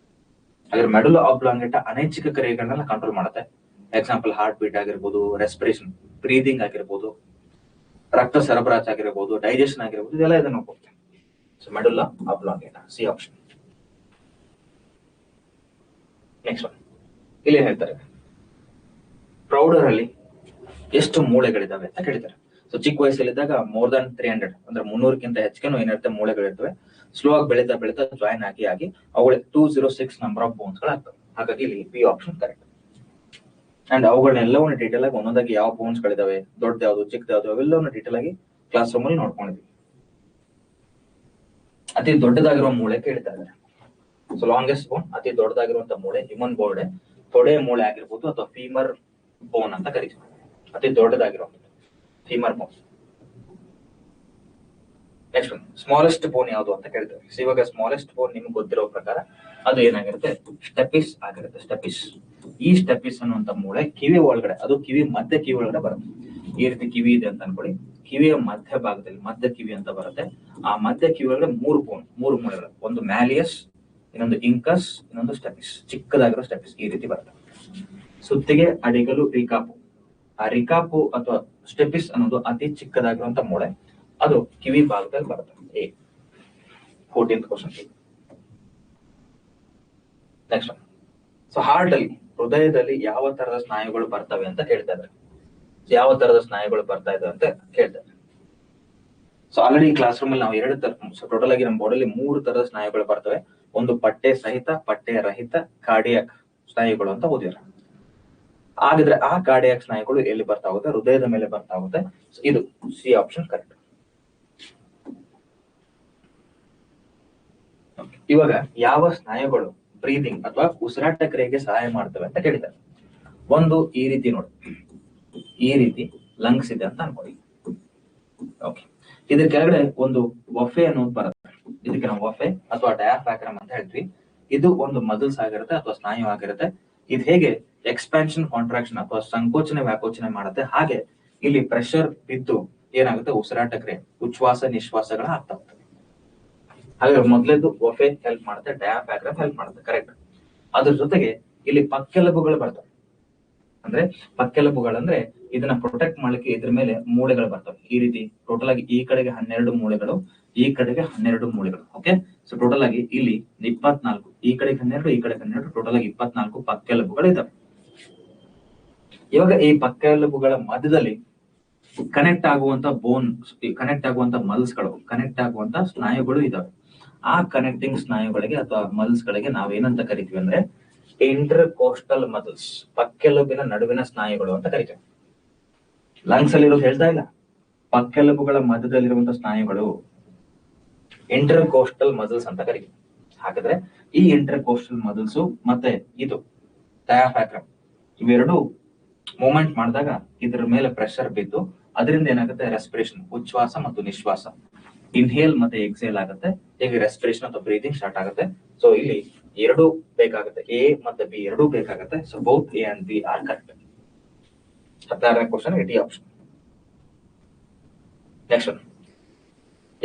ಹಾಗಾದ್ರೆ ಮೆಡುಲಾ ಆಬ್ಲಾಂಗೇಟ ಅನೈಚ್ಛಿಕ ಕ್ರಿಯೆಗಳನ್ನ ಕಂಟ್ರೋಲ್ ಮಾಡುತ್ತೆ. ಎಕ್ಸಾಂಪಲ್ ಹಾರ್ಟ್ ಬೀಟ್ ಆಗಿರ್ಬೋದು, ರೆಸ್ಪಿರೇಷನ್, ಬ್ರೀದಿಂಗ್ ಆಗಿರ್ಬೋದು, ರಕ್ತ ಸರಬರಾಜು ಆಗಿರ್ಬೋದು, ಡೈಜೆಷನ್ ಆಗಿರ್ಬೋದು, ಇದೆಲ್ಲ ಇದನ್ನ ನೋಡ್ಕೊಳ್ತೇವೆ. So medulla oblongata, C option. Next one, ಇಲ್ಲಿ ಏನ್ ಹೇಳ್ತಾರೆ, ಪ್ರೌಢರಲ್ಲಿ ಎಷ್ಟು ಮೂಳೆಗಳಿದಾವೆ ಅಂತ ಕೇಳಿದ್ದಾರೆ. ಸೊ ಚಿಕ್ಕ ವಯಸ್ಸಲ್ಲಿದ್ದಾಗ ಮೋರ್ ದನ್ 300 ಅಂದ್ರೆ 300ಕ್ಕಿಂತ ಹೆಚ್ಚಿಗೆ ಏನಿರುತ್ತೆ ಮೂಳೆಗಳಿರ್ತವೆ. ಸ್ಲೋ ಆಗಿ ಬೆಳೀತಾ ಬೆಳೀತಾ ಜಾಯಿನ್ ಆಗಿ ಅವುಗಳಿಗೆ 206 ನಂಬರ್ ಆಫ್ ಬೋನ್ಸ್ ಗಳಾಗ್ತವೆ. ಹಾಗಾಗಿ ಇಲ್ಲಿ ಬಿ ಆಪ್ಷನ್ ಕರೆಕ್ಟ್. ಅಂಡ್ ಅವುಗಳನ್ನೆಲ್ಲವನ್ನು ಡೀಟೇಲ್ ಆಗಿ ಒಂದೊಂದಾಗಿ ಯಾವ ಬೋನ್ಸ್ ಗಳಿದಾವೆ, ದೊಡ್ಡ ಯಾವ್ದು ಚಿಕ್ಕದ ಯಾವ್ದು, ಅವೆಲ್ಲವನ್ನು ಡೀಟೇಲ್ ಆಗಿ ಕ್ಲಾಸ್ ರೂಮ್ ಅಲ್ಲಿ ನೋಡ್ಕೊಂಡಿದ್ವಿ. ಅತಿ ದೊಡ್ಡದಾಗಿರುವ ಮೂಳೆ ಕೇಳ್ತಾ ಇದ್ದಾರೆ. ಸೊ ಲಾಂಗೆಸ್ಟ್ ಬೋನ್, ಅತಿ ದೊಡ್ಡದಾಗಿರುವಂತ ಮೂಳೆ ಹ್ಯೂಮನ್ ಬೋರ್ಡೆ, ತೊಡೆ ಮೂಳೆ ಆಗಿರ್ಬೋದು ಅಥವಾ ಫೀಮರ್ ಬೋನ್ ಅಂತ ಕರೀತೀವಿ. ಅತಿ ದೊಡ್ಡದಾಗಿರುವಂತ ಫೀಮರ್ ಬೋನ್. ನೆಕ್ಸ್ಟ್ ಒನ್, ಸ್ಮಾಲೆಸ್ಟ್ ಬೋನ್ ಯಾವುದು ಅಂತ ಕೇಳ್ತೇವೆ. ಸೊ ಇವಾಗ ಸ್ಮಾಲೆಸ್ಟ್ ಬೋನ್ ನಿಮ್ಗೆ ಗೊತ್ತಿರೋ ಪ್ರಕಾರ ಅದು ಏನಾಗಿರುತ್ತೆ? ಸ್ಟೆಪಿಸ್ ಆಗಿರುತ್ತೆ. ಸ್ಟೆಪಿಸ್, ಈ ಸ್ಟೆಪಿಸ್ ಅನ್ನುವಂತ ಮೂಳೆ ಕಿವಿ ಒಳಗಡೆ, ಅದು ಕಿವಿ ಮಧ್ಯ ಕಿವಿ ಒಳಗಡೆ ಬರುತ್ತೆ. ಈ ರೀತಿ ಕಿವಿ ಇದೆ ಅಂತ ಅನ್ಕೊಳ್ಳಿ, ಕಿವಿಯ ಮಧ್ಯ ಭಾಗದಲ್ಲಿ ಮಧ್ಯ ಕಿವಿ ಅಂತ ಬರುತ್ತೆ. ಆ ಮಧ್ಯ ಕಿವಿ ಒಳಗಡೆ 3 ಮೂಳೆಗಳು, ಒಂದು ಮ್ಯಾಲಿಯಸ್, ಇನ್ನೊಂದು ಇಂಕಸ್, ಇನ್ನೊಂದು ಸ್ಟೆಪಿಸ್, ಚಿಕ್ಕದಾಗಿರೋ ಸ್ಟೆಪಿಸ್ ಈ ರೀತಿ ಬರುತ್ತೆ. ಸುತ್ತಿಗೆ, ಅಡಿಗಲು, ರಿಕಾಪು. ಆ ರಿಕಾಪು ಅಥವಾ ಸ್ಟೆಪಿಸ್ ಅನ್ನೋದು ಅತಿ ಚಿಕ್ಕದಾಗಿರುವಂತ ಮೂಳೆ, ಅದು ಕಿವಿ ಭಾಗದಲ್ಲಿ ಬರುತ್ತೆ. 14th question. Next, so heart ಅಲ್ಲಿ, ಹೃದಯದಲ್ಲಿ ಯಾವ ತರದ ಸ್ನಾಯುಗಳು ಬರ್ತವೆ ಅಂತ ಕೇಳ್ತಾ ಇದ್ದಾರೆ. ಯಾವ ತರದ ಸ್ನಾಯುಗಳು ಬರ್ತಾ ಇದೆ ಅಂತ ಕೇಳ್ತಾರೆ. ಸೊ ಆಲ್ರೆಡಿ ಕ್ಲಾಸ್ ರೂಮ್ ಅಲ್ಲಿ ನಾವು 2 ತರ, ಟೋಟಲ್ ಆಗಿ ನಮ್ಮ ಬಾಡಿಯಲ್ಲಿ 3 ತರದ ಸ್ನಾಯುಗಳು ಬರ್ತವೆ. ಒಂದು ಪಟ್ಟೆ ಸಹಿತ, ಪಟ್ಟೆ ರಹಿತ, ಕಾರ್ಡಿಯಾಕ್ ಸ್ನಾಯುಗಳು ಅಂತ ಓದಿರ. ಹಾಗಿದ್ರೆ ಆ ಕಾರ್ಡಿಯಾಕ್ ಸ್ನಾಯುಗಳು ಎಲ್ಲಿ ಬರ್ತಾ ಹೋಗುತ್ತೆ? ಹೃದಯದ ಮೇಲೆ ಬರ್ತಾ ಹೋಗುತ್ತೆ. ಇದು ಸಿ ಆಪ್ಷನ್ ಕರೆಕ್ಟ್. ಇವಾಗ ಯಾವ ಸ್ನಾಯುಗಳು ಬ್ರೀದಿಂಗ್ ಅಥವಾ ಉಸಿರಾಟ ಕ್ರಿಯೆಗೆ ಸಹಾಯ ಮಾಡ್ತವೆ ಅಂತ ಕೇಳಿದ್ದಾರೆ. ಒಂದು ಈ ರೀತಿ ನೋಡಿ, ಈ ರೀತಿ ಲಂಗ್ಸ್ ಇದೆ ಅಂತ ಅನ್ಕೊಳ್ಳಿ. ಓಕೆ, ಇದ್ರ ಕೆಳಗಡೆ ಒಂದು ವಫೆ ಅನ್ನೋದು ಬರುತ್ತೆ. ಇದಕ್ಕೆ ನಾವು ವಫೆ ಅಥವಾ ಡಯಾಫ್ರಾಗ್ರಮ್ ಅಂತ ಹೇಳ್ತೀವಿ. ಇದು ಒಂದು ಮಸಲ್ಸ್ ಆಗಿರುತ್ತೆ ಅಥವಾ ಸ್ನಾಯು ಆಗಿರುತ್ತೆ. ಇದು ಹೇಗೆ ಎಕ್ಸ್ಪ್ಯಾನ್ಷನ್ ಕಾಂಟ್ರಾಕ್ಷನ್ ಅಥವಾ ಸಂಕೋಚನೆ ವ್ಯಾಕೋಚನೆ ಮಾಡುತ್ತೆ, ಹಾಗೆ ಇಲ್ಲಿ ಪ್ರೆಷರ್ ಬಿದ್ದು ಏನಾಗುತ್ತೆ? ಉಸಿರಾಟ ಕ್ರಿಯೆ, ಉಚ್ಛ್ವಾಸ ನಿಶ್ವಾಸಗಳ ಆಗ್ತಾ ಹೋಗ್ತವೆ. ಹಾಗೆ ಮೊದಲೇದು ವಫೆ ಹೆಲ್ಪ್ ಮಾಡುತ್ತೆ, ಡಯಾಫ್ರಾಗ್ರಮ್ ಹೆಲ್ಪ್ ಮಾಡುತ್ತೆ, ಕರೆಕ್ಟ್. ಅದ್ರ ಜೊತೆಗೆ ಇಲ್ಲಿ ಪಕ್ಕೆಲುಬುಗಳು ಬರ್ತವೆ. ಅಂದ್ರೆ ಪಕ್ಕೆಲುಬುಗಳಂದ್ರೆ ಇದನ್ನ ಪ್ರೊಟೆಕ್ಟ್ ಮಾಡ್ಲಿಕ್ಕೆ ಇದ್ರ ಮೇಲೆ ಮೂಳೆಗಳು ಬರ್ತವೆ. ಈ ರೀತಿ ಟೋಟಲ್ ಆಗಿ ಈ ಕಡೆಗೆ 12 ಮೂಳೆಗಳು, ಈ ಕಡೆಗೆ 12 ಮೂಳೆಗಳು. ಓಕೆ, ಸೊ ಟೋಟಲ್ ಆಗಿ ಇಲ್ಲಿ 24, ಈ ಕಡೆಗೆ 12, ಈ ಕಡೆಗೆ 12, ಟೋಟಲ್ ಆಗಿ 24 ಪಕ್ಕೆಲುಬುಗಳು ಇದಾವೆ. ಇವಾಗ ಈ ಪಕ್ಕೆಲುಬುಗಳ ಮಧ್ಯದಲ್ಲಿ ಕನೆಕ್ಟ್ ಆಗುವಂತ ಬೋನ್, ಕನೆಕ್ಟ್ ಆಗುವಂತ ಮಲ್ಸ್ ಗಳು, ಕನೆಕ್ಟ್ ಆಗುವಂತ ಸ್ನಾಯುಗಳು ಇದಾವೆ. ಆ ಕನೆಕ್ಟಿಂಗ್ ಸ್ನಾಯುಗಳಿಗೆ ಅಥವಾ ಮಲ್ಸ್ ಗಳಿಗೆ ನಾವೇನಂತ ಕರಿತೀವಿ ಅಂದ್ರೆ ಇಂಟರ್ ಕೋಸ್ಟಲ್ ಮಸಲ್ಸ್, ಪಕ್ಕೆಲುಬಿನ ನಡುವಿನ ಸ್ನಾಯುಗಳು ಅಂತ ಕರಿತೀವಿ. ಲಂಗ್ಸ್ ಅಲ್ಲಿ ಇರೋದು ಹೇಳ್ತಾ ಇಲ್ಲ, ಪಕ್ಕೆಲುಬುಗಳ ಮಧ್ಯದಲ್ಲಿರುವಂತಹ ಸ್ನಾಯುಗಳು ಇಂಟರ್ ಕೋಸ್ಟಲ್ ಮಸಲ್ಸ್ ಅಂತ ಕರಿತೀವಿ. ಹಾಗಾದ್ರೆ ಈ ಇಂಟರ್ ಕೋಸ್ಟಲ್ ಮಸಲ್ಸ್ ಮತ್ತೆ ಇದು ಡಯಾಫ್ರಾಗ್ರಮ್ ಇವೆರಡು ಮೂವ್ಮೆಂಟ್ ಮಾಡಿದಾಗ ಇದ್ರ ಮೇಲೆ ಪ್ರೆಷರ್ ಬಿದ್ದು ಅದರಿಂದ ಏನಾಗುತ್ತೆ? ರೆಸ್ಪಿರೇಷನ್, ಉಚ್ಛ್ವಾಸ ಮತ್ತು ನಿಶ್ವಾಸ, ಇನ್ಹೇಲ್ ಮತ್ತೆ ಎಕ್ಸೇಲ್ ಆಗುತ್ತೆ. ಹೇಗೆ ರೆಸ್ಪಿರೇಷನ್ ಅಥವಾ ಬ್ರೀದಿಂಗ್ ಸ್ಟಾರ್ಟ್ ಆಗುತ್ತೆ. ಸೊ ಇಲ್ಲಿ 2 ಬೇಕಾಗುತ್ತೆ, ಎ ಮತ್ತೆ ಬಿ 2 ಬೇಕಾಗುತ್ತೆ. So both A and B are correct. 16ನೇ question, 80 option. Next one,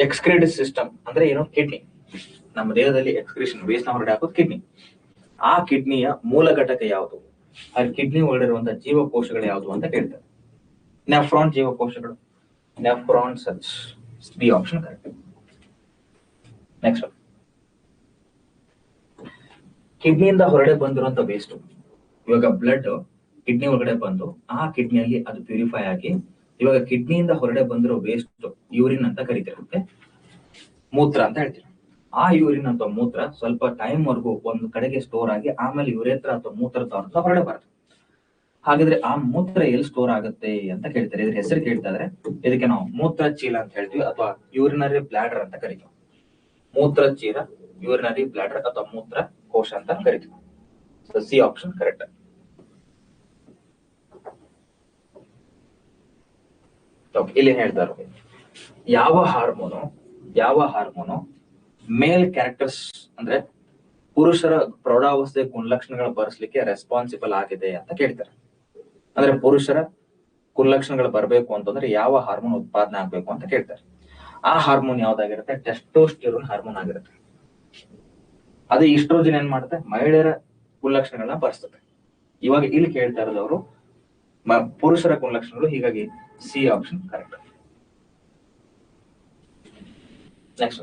excretory system ಅಂದ್ರೆ ಏನು? ಕಿಡ್ನಿ. ನಮ್ಮ ದೇಹದಲ್ಲಿ ಎಕ್ಸ್ಕ್ರೀಷನ್, ವೇಸ್ಟ್ ನ ಹೊರಗಡೆ ಹಾಕೋದು ಕಿಡ್ನಿ. ಆ ಕಿಡ್ನಿಯ ಮೂಲ ಘಟಕ ಯಾವುದು? ಆ ಕಿಡ್ನಿ ಒಳಗಿರುವಂತಹ ಜೀವಕೋಶಗಳು ಯಾವುದು ಅಂತ ಕೇಳ್ತಾರೆ. ನೆಫ್ರಾನ್ ಜೀವಕೋಶಗಳು, nephron cells. B option correct. Next, ಕಿಡ್ನಿಯಿಂದ ಹೊರಗಡೆ ಬಂದಿರುವಂತ ವೇಸ್ಟ್, ಇವಾಗ ಬ್ಲಡ್ ಕಿಡ್ನಿ ಒಳಗಡೆ ಬಂದು ಆ ಕಿಡ್ನಿಯಲ್ಲಿ ಅದು ಪ್ಯೂರಿಫೈ ಆಗಿ ಇವಾಗ ಕಿಡ್ನಿಯಿಂದ ಹೊರಗಡೆ ಬಂದಿರೋ ವೇಸ್ಟ್ ಯೂರಿನ್ ಅಂತ ಕರಿತಿರುತ್ತೆ, ಮೂತ್ರ ಅಂತ ಹೇಳ್ತೀವಿ. ಆ ಯೂರಿನ್ ಅಥವಾ ಮೂತ್ರ ಸ್ವಲ್ಪ ಟೈಮ್ ವರ್ಗು ಒಂದು ಕಡೆಗೆ ಸ್ಟೋರ್ ಆಗಿ ಆಮೇಲೆ ಯುರೇತ್ರ ಅಥವಾ ಮೂತ್ರದ ಹೊರಗಡೆ ಬರುತ್ತೆ. ಹಾಗಾದ್ರೆ ಆ ಮೂತ್ರ ಎಲ್ಲಿ ಸ್ಟೋರ್ ಆಗುತ್ತೆ ಅಂತ ಕೇಳ್ತಾರೆ. ಇದ್ರ ಹೆಸರು ಕೇಳ್ತಾ ಇದ್ರೆ ಇದಕ್ಕೆ ನಾವು ಮೂತ್ರ ಚೀಲ ಅಂತ ಹೇಳ್ತೀವಿ ಅಥವಾ ಯೂರಿನರಿ ಬ್ಲಾಡರ್ ಅಂತ ಕರಿತೀವಿ. ಮೂತ್ರ ಚೀಲ, ಯೂರಿನರಿ ಬ್ಲಾಡರ್ ಅಥವಾ ಮೂತ್ರ ಕೋಶ ಅಂತ ಕರಿತೀವಿ. C option correct. ಇಲ್ಲಿ ಹೇಳ್ತಾರೆ ಯಾವ ಹಾರ್ಮೋನು ಮೇಲ್ ಕ್ಯಾರೆಕ್ಟರ್ಸ್ ಅಂದ್ರೆ ಪುರುಷರ ಪ್ರೌಢಾವಸ್ಥೆ ಗುಣಲಕ್ಷಣಗಳ ಬರೆಸ್ಲಿಕ್ಕೆ ರೆಸ್ಪಾನ್ಸಿಬಲ್ ಆಗಿದೆ ಅಂತ ಕೇಳ್ತಾರೆ. ಅಂದ್ರೆ ಪುರುಷರ ಗುಣಲಕ್ಷಣಗಳು ಬರಬೇಕು ಅಂತಂದ್ರೆ ಯಾವ ಹಾರ್ಮೋನ್ ಉತ್ಪಾದನೆ ಆಗ್ಬೇಕು ಅಂತ ಕೇಳ್ತಾರೆ. ಆ ಹಾರ್ಮೋನ್ ಯಾವ್ದಾಗಿರುತ್ತೆ? ಟೆಸ್ಟೋಸ್ಟಿರೋನ್ ಹಾರ್ಮೋನ್ ಆಗಿರುತ್ತೆ. ಅದೇ ಈಸ್ಟ್ರೋಜನ್ ಏನ್ ಮಾಡುತ್ತೆ? ಮಹಿಳೆಯರ ಗುಣಲಕ್ಷಣಗಳನ್ನ ಬರೆಸ್ತದೆ. ಇವಾಗ ಇಲ್ಲಿ ಕೇಳ್ತಾ ಇರೋದವರು ಪುರುಷರ ಗುಣಲಕ್ಷಣಗಳು, ಹೀಗಾಗಿ C option correct. Next,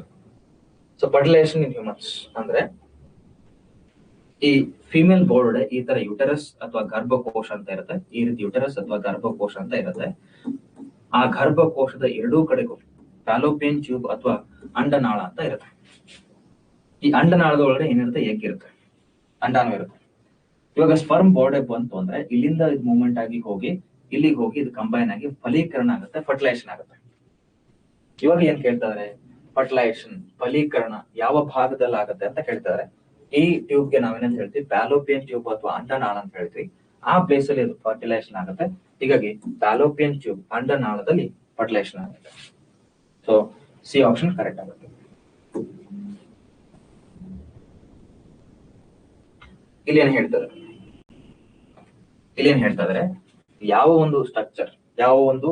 so fertilisation in humans ಅಂದ್ರೆ ಈ ಫಿಮೇಲ್ ಬೋರ್ಡ್ ಈ ತರ ಯುಟರಸ್ ಅಥವಾ ಗರ್ಭಕೋಶ ಅಂತ ಇರುತ್ತೆ. ಈ ರೀತಿ ಯುಟರಸ್ ಅಥವಾ ಗರ್ಭಕೋಶ ಅಂತ ಇರುತ್ತೆ. ಆ ಗರ್ಭಕೋಶದ ಎರಡೂ ಕಡೆಗೂ ಫ್ಯಾಲೋಪಿಯನ್ ಟ್ಯೂಬ್ ಅಥವಾ ಅಂಡನಾಳ ಅಂತ ಇರುತ್ತೆ. ಈ ಅಂಡನಾಳದ ಒಳಗಡೆ ಏನಿರುತ್ತೆ? ಎಗ್ ಇರುತ್ತೆ, ಅಂಡಾಣು ಇರುತ್ತೆ. ಇವಾಗ ಸ್ಪರ್ಮ್ ಬಾಡಿ ಬಂತು ಅಂದ್ರೆ ಇಲ್ಲಿಂದ ಇದು ಮೂವ್ಮೆಂಟ್ ಆಗಿ ಹೋಗಿ ಇಲ್ಲಿಗೆ ಹೋಗಿ ಇದು ಕಂಬೈನ್ ಆಗಿ ಫಲೀಕರಣ ಆಗುತ್ತೆ, ಫರ್ಟಿಲೈಸೇಷನ್ ಆಗುತ್ತೆ. ಇವಾಗ ಏನ್ ಕೇಳ್ತಾರೆ? ಫರ್ಟಿಲೈಸೇಷನ್, ಫಲೀಕರಣ ಯಾವ ಭಾಗದಲ್ಲಿ ಆಗುತ್ತೆ ಅಂತ ಕೇಳ್ತಾರೆ. ಈ ಟ್ಯೂಬ್ಗೆ ನಾವೇನಂತ ಹೇಳ್ತೀವಿ? ಫ್ಯಾಲೋಪಿಯನ್ ಟ್ಯೂಬ್ ಅಥವಾ ಅಂಡನಾಳ ಅಂತ ಹೇಳ್ತೀವಿ. ಆ ಪ್ಲೇಸ್ ಅಲ್ಲಿ ಇದು ಫರ್ಟಿಲೈಸೇಷನ್ ಆಗುತ್ತೆ. ಹೀಗಾಗಿ ಫ್ಯಾಲೋಪಿಯನ್ ಟ್ಯೂಬ್, ಅಂಡನಾಳದಲ್ಲಿ ಫರ್ಟಿಲೈಸೇಷನ್ ಆಗುತ್ತೆ. ಸೊ ಸಿ ಆಪ್ಷನ್ ಕರೆಕ್ಟ್ ಆಗುತ್ತೆ. ಇಲ್ಲಿ ಏನ್ ಹೇಳ್ತಾರೆ? ಯಾವ ಒಂದು ಸ್ಟ್ರಕ್ಚರ್, ಯಾವ ಒಂದು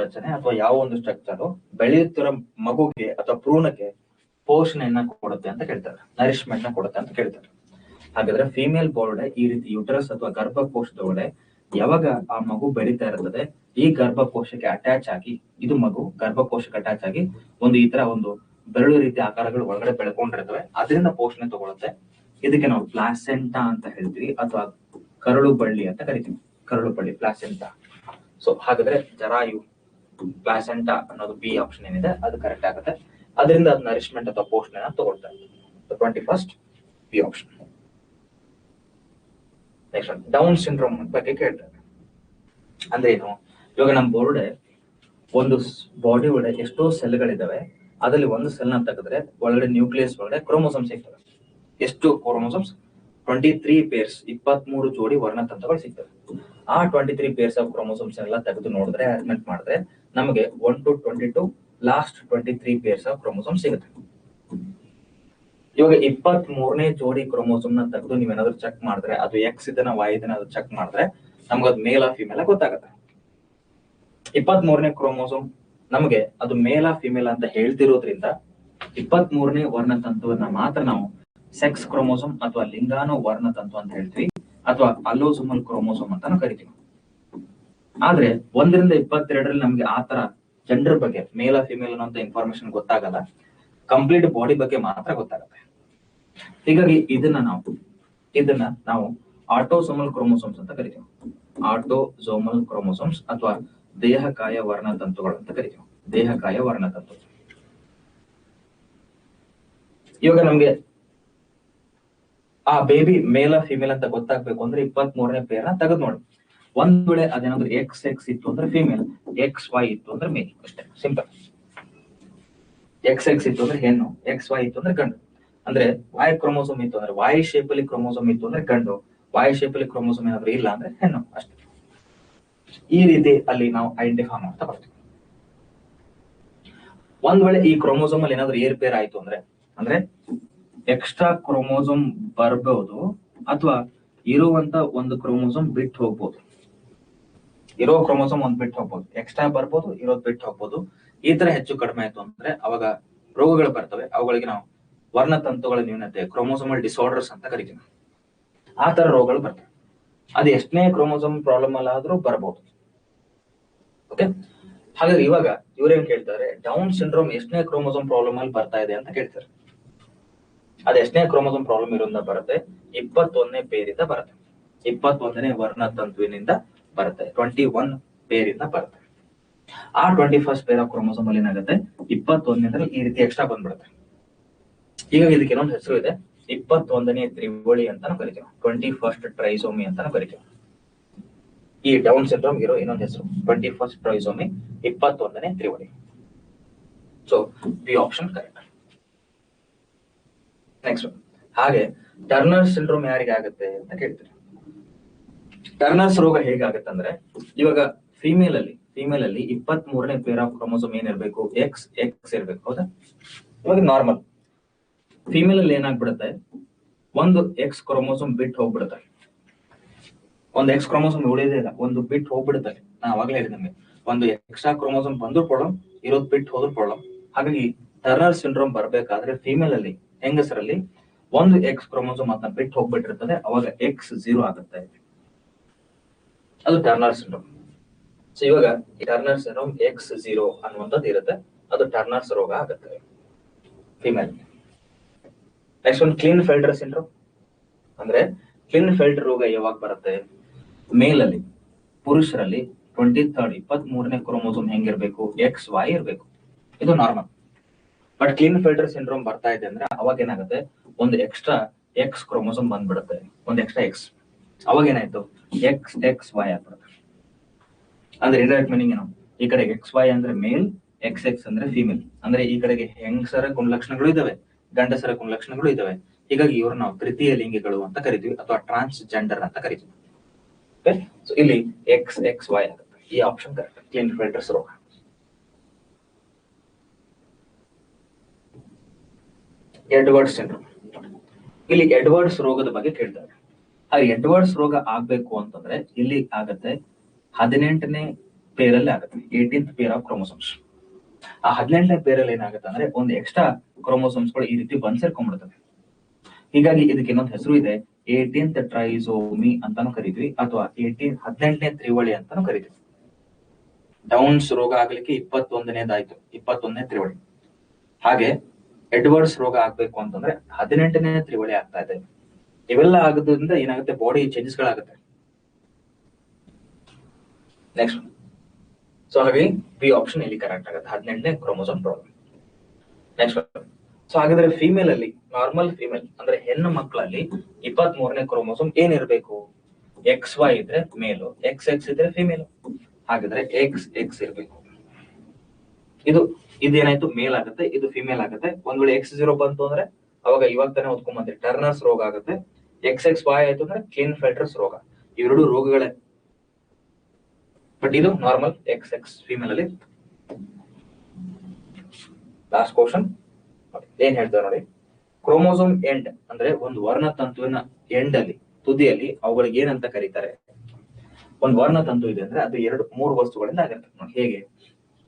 ರಚನೆ ಅಥವಾ ಯಾವ ಒಂದು ಸ್ಟ್ರಕ್ಚರ್ ಬೆಳೆಯುತ್ತಿರೋ ಮಗುಗೆ ಅಥವಾ ಭ್ರೂಣಕ್ಕೆ ಪೋಷಣೆಯನ್ನ ಕೊಡುತ್ತೆ ಅಂತ ಕೇಳ್ತಾರೆ, ನರಿಶ್ಮೆಂಟ್ ನ ಕೊಡುತ್ತೆ ಅಂತ ಕೇಳ್ತಾರೆ. ಹಾಗಾದ್ರೆ ಫಿಮೇಲ್ ಬೋರ್ಡ್ ಈ ರೀತಿ ಯುಟರಸ್ ಅಥವಾ ಗರ್ಭಕೋಶದೊಳಗಡೆ ಯಾವಾಗ ಆ ಮಗು ಬೆಳೀತಾ ಇರ್ತದೆ, ಈ ಗರ್ಭಕೋಶಕ್ಕೆ ಅಟ್ಯಾಚ್ ಆಗಿ, ಇದು ಮಗು ಗರ್ಭಕೋಶಕ್ಕೆ ಅಟ್ಯಾಚ್ ಆಗಿ ಒಂದು ಈ ತರ ಒಂದು ಬೆರಳು ರೀತಿ ಆಕಾರಗಳು ಒಳಗಡೆ ಬೆಳ್ಕೊಂಡಿರ್ತವೆ, ಅದರಿಂದ ಪೋಷಣೆ ತಗೊಳುತ್ತೆ. ಇದಕ್ಕೆ ನಾವು ಪ್ಲಾಸೆಂಟಾ ಅಂತ ಹೇಳ್ತೀವಿ ಅಥವಾ ಕರಳು ಬಳ್ಳಿ ಅಂತ ಕರಿತೀವಿ. ಕರಳು ಬಳ್ಳಿ, ಪ್ಲಾಸೆಂಟಾ. ಸೊ ಹಾಗಾದ್ರೆ ಜರಾಯು, ಪ್ಲಾಸೆಂಟಾ ಅನ್ನೋದು ಬಿ ಆಪ್ಷನ್ ಏನಿದೆ ಅದು ಕರೆಕ್ಟ್ ಆಗುತ್ತೆ. ಅದರಿಂದ ಅದು ನರಿಶ್ಮೆಂಟ್ ಅಥವಾ ಪೋಷಣೆನ ತಗೊಳ್ತಾರೆ. 21st B option. Next, down syndrome ಬಗ್ಗೆ ಕೇಳ್ತಾರೆ. ಅಂದ್ರೆ ಏನು? ಇವಾಗ ನಮ್ಮ ಬೋರ್ಡೆ ಒಂದು ಬಾಡಿ ಒಳಗಡೆ ಎಷ್ಟೋ ಸೆಲ್ಗಳಿದಾವೆ, ಅದರಲ್ಲಿ ಒಂದು ಸೆಲ್ ನ ತೆಗೆದ್ರೆ ಒಳಗಡೆ ನ್ಯೂಕ್ಲಿಯಸ್ ಒಳಗಡೆ ಕ್ರೋಮೋಸೋಮ್ಸ್ ಸಿಗ್ತವೆ. ಎಷ್ಟು ಕ್ರೋಮೋಸೋಮ್ಸ್? 23 ಪೇರ್ಸ್, 23 ಜೋಡಿ ವರ್ಣತಂತುಗಳು ಸಿಗ್ತವೆ. ಆ 23 ಪೇರ್ಸ್ ಆಫ್ ಕ್ರೋಮೋಸೋಮ್ಸ್ ಎಲ್ಲ ತೆಗೆದು ನೋಡಿದ್ರೆ, ಅರೇಂಜ್ಮೆಂಟ್ ಮಾಡಿದ್ರೆ ನಮಗೆ 1 to 22 last 23 pairs of chromosome ಸಿಗುತ್ತೆ. ಇವಾಗ 23ನೇ ಜೋಡಿ ಕ್ರೋಮೋಸೋಮ್ ನ ತೆಗೆದು ನೀವೇನಾದ್ರೂ ಚೆಕ್ ಮಾಡಿದ್ರೆ, ಅದು ಎಕ್ಸ್ ಇದನ್ನ ವೈ ಇದನ್ನ ಅದು ಚೆಕ್ ಮಾಡಿದ್ರೆ ನಮ್ಗೆ ಅದು ಮೇಲ್ ಆ ಫಿಮೇಲ್ ಗೊತ್ತಾಗುತ್ತೆ. 23ನೇ ಕ್ರೋಮೋಸೋಮ್ ನಮಗೆ ಅದು ಮೇಲ್ ಆ ಫಿಮೇಲ್ ಅಂತ ಹೇಳ್ತಿರೋದ್ರಿಂದ 23ನೇ ವರ್ಣತಂತುವನ್ನ ಮಾತ್ರ ನಾವು ಸೆಕ್ಸ್ ಕ್ರೋಮೋಸೋಮ್ ಅಥವಾ ಲಿಂಗಾನು ವರ್ಣತಂತು ಅಂತ ಹೇಳ್ತೀವಿ, ಅಥವಾ ಅಲ್ಲೋಸೋಮಲ್ ಕ್ರೋಮೋಸೋಮ್ ಅಂತಾನು ಕರಿತೀವಿ. ಆದ್ರೆ 1ರಿಂದ 22ರಲ್ಲಿ ನಮ್ಗೆ ಆತರ ಜೆಂಡರ್ ಬಗ್ಗೆ, ಮೇಲ್ ಆ ಫಿಮೇಲ್ ಅನ್ನೋ ಇನ್ಫಾರ್ಮೇಶನ್ ಗೊತ್ತಾಗಲ್ಲ, ಕಂಪ್ಲೀಟ್ ಬಾಡಿ ಬಗ್ಗೆ ಮಾತ್ರ ಗೊತ್ತಾಗುತ್ತೆ. ಹೀಗಾಗಿ ಇದನ್ನ ನಾವು ಆಟೋಸೋಮಲ್ ಕ್ರೋಮೋಸೋಮ್ಸ್ ಅಂತ ಕರಿತೀವಿ. ಆಟೋಸೋಮಲ್ ಕ್ರೋಮೋಸೋಮ್ಸ್ ಅಥವಾ ದೇಹಕಾಯ ವರ್ಣತಂತುಗಳು ಅಂತ ಕರಿತೀವಿ. ದೇಹಕಾಯ ವರ್ಣತಂತು. ಇವಾಗ ನಮ್ಗೆ ಆ ಬೇಬಿ ಮೇಲ್ ಫಿಮೇಲ್ ಅಂತ ಗೊತ್ತಾಗ್ಬೇಕು ಅಂದ್ರೆ 23ನೇ ಪೇರ್ನ ತೆಗೆದು ನೋಡಿ. ಒಂದ್ ವೇಳೆ ಅದೇನಾದ್ರು ಎಕ್ಸ್ ಇತ್ತು ಅಂದ್ರೆ ಫಿಮೇಲ್, XY ಇತ್ತು ಅಂದ್ರೆ ಮೇಲ್, ಅಷ್ಟೇ ಸಿಂಪಲ್. XX ಇತ್ತು ಅಂದ್ರೆ ಹೆಣ್ಣು, XY ಇತ್ತು ಅಂದ್ರೆ ಗಂಡು. ಅಂದ್ರೆ Y ಕ್ರೋಮೋಸೋಮ್ ಇತ್ತು ಅಂದ್ರೆ Y ಶೇಪ್ ಅಲ್ಲಿ ಕ್ರೋಮೋಸೋಮ್ ಇತ್ತು ಅಂದ್ರೆ ಗಂಡು, Y ಶೇಪ್ ಅಲ್ಲಿ ಕ್ರೋಮೋಸೋಮ್ ಏನಾದ್ರು ಇಲ್ಲ ಅಂದ್ರೆ ಹೆಣ್ಣು, ಅಷ್ಟೇ. ಈ ರೀತಿ ಅಲ್ಲಿ ನಾವು ಐಡೆಂಟಿಫೈ ಮಾಡ್ತಾ ಬರ್ತೀವಿ. ಒಂದ್ ವೇಳೆ ಈ ಕ್ರೋಮೋಸೋಮ್ ಅಲ್ಲಿ ಏನಾದ್ರು ಏರ್ ಪೇರ್ ಆಯ್ತು ಅಂದ್ರೆ ಎಕ್ಸ್ಟ್ರಾ ಕ್ರೋಮೋಸೋಮ್ ಬರ್ಬಹುದು, ಅಥವಾ ಇರುವಂತ ಒಂದು ಕ್ರೋಮೋಸೋಮ್ ಬಿಟ್ಟು ಹೋಗ್ಬೋದು. ಇರೋ ಕ್ರೋಮೋಸೋಮ್ ಒಂದ್ ಬಿಟ್ಟು ಹೋಗ್ಬೋದು, ಎಕ್ಸ್ಟ್ರಾ ಬರ್ಬೋದು, ಇರೋದ್ ಬಿಟ್ಟು ಹೋಗ್ಬೋದು. ಈ ತರ ಹೆಚ್ಚು ಕಡಿಮೆ ಆಯ್ತು ಅಂದ್ರೆ ಅವಾಗ ರೋಗಗಳು ಬರ್ತವೆ. ಅವುಗಳಿಗೆ ನಾವು ವರ್ಣತಂತುಗಳ ನ್ಯೂನತೆ, ಕ್ರೋಮೋಸೋಮಲ್ ಡಿಸಾರ್ಡರ್ಸ್ ಅಂತ ಕರಿತೀವಿ. ಆ ತರ ರೋಗಗಳು ಬರ್ತವೆ. ಅದು ಎಷ್ಟನೇ ಕ್ರೋಮೋಸೋಮ್ ಪ್ರಾಬ್ಲಮ್ ಅಲ್ಲಾದ್ರೂ ಬರಬಹುದು. ಓಕೆ, ಹಾಗಾಗಿ ಇವಾಗ ಇವ್ರೇನ್ ಕೇಳ್ತಾರೆ, ಡೌನ್ ಸಿಂಡ್ರೋಮ್ ಎಷ್ಟನೇ ಕ್ರೋಮೋಸೋಮ್ ಪ್ರಾಬ್ಲಮ್ ಅಲ್ಲಿ ಬರ್ತಾ ಇದೆ ಅಂತ ಕೇಳ್ತಾರೆ. ಅದ್ ಎಷ್ಟನೇ ಕ್ರೋಮೋಸೋಮ್ ಪ್ರಾಬ್ಲಮ್ ಇರೋದ್ರಿಂದ ಬರುತ್ತೆ, 21ನೇ ಪೇರಿಂದ ಬರುತ್ತೆ, 21ನೇ ವರ್ಣತಂತುವಿನಿಂದ ಬರುತ್ತೆ, 21 ಪೇರಿಂದ ಬರುತ್ತೆ. ಆ 21st ಪೇರ್ ಆಫ್ ಕ್ರೋಮೋಸೋಮ್ ಅಲ್ಲಿ ಏನಾಗುತ್ತೆ, 21ನೇ ಈ ರೀತಿ ಎಕ್ಸ್ಟ್ರಾ ಬಂದ್ಬಿಡುತ್ತೆ. ಈಗ ಇದಕ್ಕೆ ಇನ್ನೊಂದು ಹೆಸರು ಇದೆ, 21ನೇ ತ್ರಿವಳಿ ಅಂತಾನು ಕರಿತೀವಿ, 21st ಟ್ರೈಸೋಮಿ ಅಂತಾನು ಕರಿತೀವಿ. ಈ ಡೌನ್ ಸಿಂಡ್ರೋಮ್ ಇರೋ ಇನ್ನೊಂದು ಹೆಸರು 21st ಟ್ರೈಸೋಮಿ, 21ನೇ ತ್ರಿವಳಿ. So B option correct. Next, ಹಾಗೆ ಟರ್ನರ್ ಸಿಂಡ್ರೋಮ್ ಯಾರಿಗೆ ಆಗುತ್ತೆ ಅಂತ ಕೇಳ್ತೀವಿ. ಟರ್ನರ್ಸ್ ರೋಗ ಹೇಗಾಗುತ್ತೆ ಅಂದ್ರೆ, ಇವಾಗ ಫಿಮೇಲ್ ಅಲ್ಲಿ 23ನೇ ಪೇರ್ ಆಫ್ ಕ್ರೋಮೋಸೋಮ್ ಏನಿರ್ಬೇಕು, ಎಕ್ಸ್ ಇರ್ಬೇಕು, ಹೌದಾ? ಇವಾಗ ನಾರ್ಮಲ್ ಫಿಮೇಲ್ ಅಲ್ಲಿ ಏನಾಗ್ಬಿಡುತ್ತೆ, ಒಂದು ಎಕ್ಸ್ ಕ್ರೋಮೋಸೋಮ್ ಬಿಟ್ಟು ಹೋಗ್ಬಿಡುತ್ತೆ, ಒಂದು ಎಕ್ಸ್ ಕ್ರೋಮೋಸೋಮ್ ಉಳಿದೇ ಇಲ್ಲ, ಒಂದು ಬಿಟ್ಟು ಹೋಗ್ಬಿಡುತ್ತೆ. ನಾ ಅವಾಗಲೇ ಹೇಳಿದ ನಮಗೆ ಒಂದು ಎಕ್ಸ್ಟ್ರಾ ಕ್ರೋಮೋಸೋಮ್ ಬಂದ್ರು ಪ್ರಾಬ್ಲಮ್, ಇರೋದು ಬಿಟ್ಟು ಹೋದ್ರು ಪ್ರಾಬ್ಲಮ್. ಹಾಗಾಗಿ ಟರ್ನರ್ ಸಿಂಡ್ರೋಮ್ ಬರ್ಬೇಕಾದ್ರೆ ಫಿಮೇಲ್ ಅಲ್ಲಿ, ಹೆಂಗಸರಲ್ಲಿ ಒಂದು ಎಕ್ಸ್ ಕ್ರೋಮೋಸೋಮ್ ಅದನ್ನ ಬಿಟ್ಟು ಹೋಗ್ಬಿಟ್ಟಿರ್ತದೆ, ಅವಾಗ X0 ಆಗುತ್ತೆ, ಅದು ಟರ್ನರ್ ಸಿಂಡ್ರೋಮ್. ಸೊ ಇವಾಗ ಟರ್ನರ್ ಸಿಂಡ್ರೋಮ್ X0 ಅನ್ನುವಂಥದ್ದು ಇರುತ್ತೆ, ಅದು ಟರ್ನರ್ಸ್ ರೋಗ ಆಗುತ್ತೆ ಫಿಮೇಲ್. ನೆಕ್ಸ್ಟ್ ಒಂದು ಕ್ಲೀನ್ ಫೆಲ್ಡರ್ ಸಿಂಡ್ರೋಮ್. ಅಂದ್ರೆ ಕ್ಲೀನ್ ಫೆಲ್ಡರ್ ರೋಗ ಯಾವಾಗ ಬರುತ್ತೆ, ಮೇಲ್ ಅಲ್ಲಿ, ಪುರುಷರಲ್ಲಿ 23ನೇ ಕ್ರೋಮೋಸೋಮ್ ಹೆಂಗಿರ್ಬೇಕು, XY ಇರ್ಬೇಕು, ಇದು ನಾರ್ಮಲ್. ಬಟ್ ಕ್ಲೀನ್ ಫೆಲ್ಡರ್ ಸಿಂಡ್ರೋಮ್ ಬರ್ತಾ ಇದೆ ಅಂದ್ರೆ ಅವಾಗ ಏನಾಗುತ್ತೆ, ಒಂದು ಎಕ್ಸ್ಟ್ರಾ ಎಕ್ಸ್ ಕ್ರೋಮೋಸೋಮ್ ಬಂದ್ಬಿಡುತ್ತೆ, ಒಂದು ಎಕ್ಸ್ಟ್ರಾ ಎಕ್ಸ್, ಅವಾಗ ಏನಾಯ್ತು, XY ಆಗ್ಬಿಡುತ್ತೆ. ಅಂದ್ರೆ ಇಂಡೈರೆಕ್ಟ್ ಮೀನಿಂಗ್ ಏನು, ಈ ಕಡೆ XY ಅಂದ್ರೆ ಮೇಲ್, XX ಅಂದ್ರೆ ಫಿಮೇಲ್. ಅಂದ್ರೆ ಈ ಕಡೆಗೆ ಹೆಂಗಸರ ಗುಣಲಕ್ಷಣಗಳು ಇದಾವೆ, ಗಂಡಸರ ಗುಣಲಕ್ಷಣಗಳು ಇದಾವೆ. ಹೀಗಾಗಿ ಇವರು ನಾವು ತೃತೀಯ ಲಿಂಗಿಗಳು ಅಂತ ಕರಿತೀವಿ, ಅಥವಾ ಟ್ರಾನ್ಸ್ ಜೆಂಡರ್ ಅಂತ ಕರಿತೀವಿ. ಸೊ ಇಲ್ಲಿ XY ಆಗುತ್ತೆ, ಈ ಆಪ್ಷನ್ ಕರೆಕ್ಟ್, ಕ್ಲೀನ್ ಫೆಲ್ಡರ್ಸ್ ರೋಗ. Edwards syndrome. ಇಲ್ಲಿ ಎಡ್ವರ್ಡ್ಸ್ ರೋಗದ ಬಗ್ಗೆ ಕೇಳ್ತಾರೆ. ಆ ಎಡ್ವರ್ಡ್ಸ್ ರೋಗ ಆಗ್ಬೇಕು ಅಂತಂದ್ರೆ ಇಲ್ಲಿ ಆಗತ್ತೆ 18ನೇ ಪೇರಲ್ಲಿ ಆಗುತ್ತೆ, 18th ಪೇರ್ ಆಫ್ ಕ್ರೋಮೋಸೋಮ್ಸ್. ಆ 18ನೇ ಪೇರಲ್ಲಿ ಏನಾಗುತ್ತೆ ಅಂದ್ರೆ ಒಂದು ಎಕ್ಸ್ಟ್ರಾ ಕ್ರೋಮೋಸೋಮ್ಸ್ಗಳು ಈ ರೀತಿ ಬಂದ್ ಸೇರ್ಕೊಂಡ್ಬಿಡ್ತವೆ. ಹೀಗಾಗಿ ಇದಕ್ಕೆ ಇನ್ನೊಂದು ಹೆಸರು ಇದೆ, 18th ಟ್ರೈಸೋಮಿ ಅಂತಾನು ಕರಿತೀವಿ, ಅಥವಾ 18ನೇ ತ್ರಿವಳಿ ಅಂತಾನು ಕರಿತೀವಿ. ಡೌನ್ಸ್ ರೋಗ ಆಗ್ಲಿಕ್ಕೆ 21ನೇದಾಯ್ತು, 21ನೇ ತ್ರಿವಳಿ. ಹಾಗೆ ಎಡ್ವರ್ಡ್ಸ್ ರೋಗ ಆಗ್ಬೇಕು ಅಂತಂದ್ರೆ 18ನೇ ತ್ರಿವಳಿ ಆಗ್ತಾ ಇದೆ. ಇವೆಲ್ಲ ಆಗೋದ್ರಿಂದ ಏನಾಗುತ್ತೆ, ಬಾಡಿ ಚೇಂಜಸ್ ಗಳಾಗುತ್ತೆ. ನೆಕ್ಸ್ಟ್, ಸೊ ಹಾಗೆ ಬಿ ಆಪ್ಷನ್ ಇಲ್ಲಿ ಕರೆಕ್ಟ್ ಆಗುತ್ತೆ, 18ನೇ ಕ್ರೋಮೋಸೋಮ್ ಪ್ರಾಬ್ಲಮ್. ನೆಕ್ಸ್ಟ್, ಸೊ ಹಾಗಾದ್ರೆ ಫಿಮೇಲ್ ಅಲ್ಲಿ, ನಾರ್ಮಲ್ ಫಿಮೇಲ್ ಅಂದ್ರೆ ಹೆಣ್ಣು ಮಕ್ಕಳಲ್ಲಿ 23ನೇ ಕ್ರೋಮೋಸೋಮ್ ಏನಿರ್ಬೇಕು, XY ಇದ್ರೆ ಮೇಲು, XX ಇದ್ರೆ ಫಿಮೇಲ್. ಹಾಗಾದ್ರೆ XX ಇರ್ಬೇಕು. ಇದೇನಾಯ್ತು, ಮೇಲ್ ಆಗುತ್ತೆ, ಇದು ಫಿಮೇಲ್ ಆಗುತ್ತೆ. ಒಂದ್ ವೇಳೆ X0 ಬಂತು ಅಂದ್ರೆ ಅವಾಗ ಇವಾಗ ತಾನೇ ಓದ್ಕೊಂಬಂದ್ರೆ ಟರ್ನರ್ಸ್ ರೋಗ ಆಗುತ್ತೆ. XXY ಆಯ್ತು ಅಂದ್ರೆ ಕ್ಲೀನ್ ಫೆಲ್ಡರ್ಸ್ ರೋಗ. ಇವೆರಡು ರೋಗಗಳೇ, ಬಟ್ ಇದು ನಾರ್ಮಲ್ XX ಫಿಮೇಲ್ ಅಲ್ಲಿ. ಲಾಸ್ಟ್ ಕ್ವಶನ್ ಏನ್ ಹೇಳ್ತಾರೆ ನೋಡಿ, ಕ್ರೋಮೋಸೋಮ್ ಎಂಡ್ ಅಂದ್ರೆ ಒಂದು ವರ್ಣತಂತುವಿನ ಎಂಡ್ ಅಲ್ಲಿ, ತುದಿಯಲ್ಲಿ ಅವುಗಳಿಗೆ ಏನಂತ ಕರೀತಾರೆ. ಒಂದು ವರ್ಣತಂತು ಇದೆ ಅಂದ್ರೆ ಅದು 3 ವಸ್ತುಗಳಿಂದ ಆಗಿರ್ತದೆ ನೋಡಿ. ಹೇಗೆ,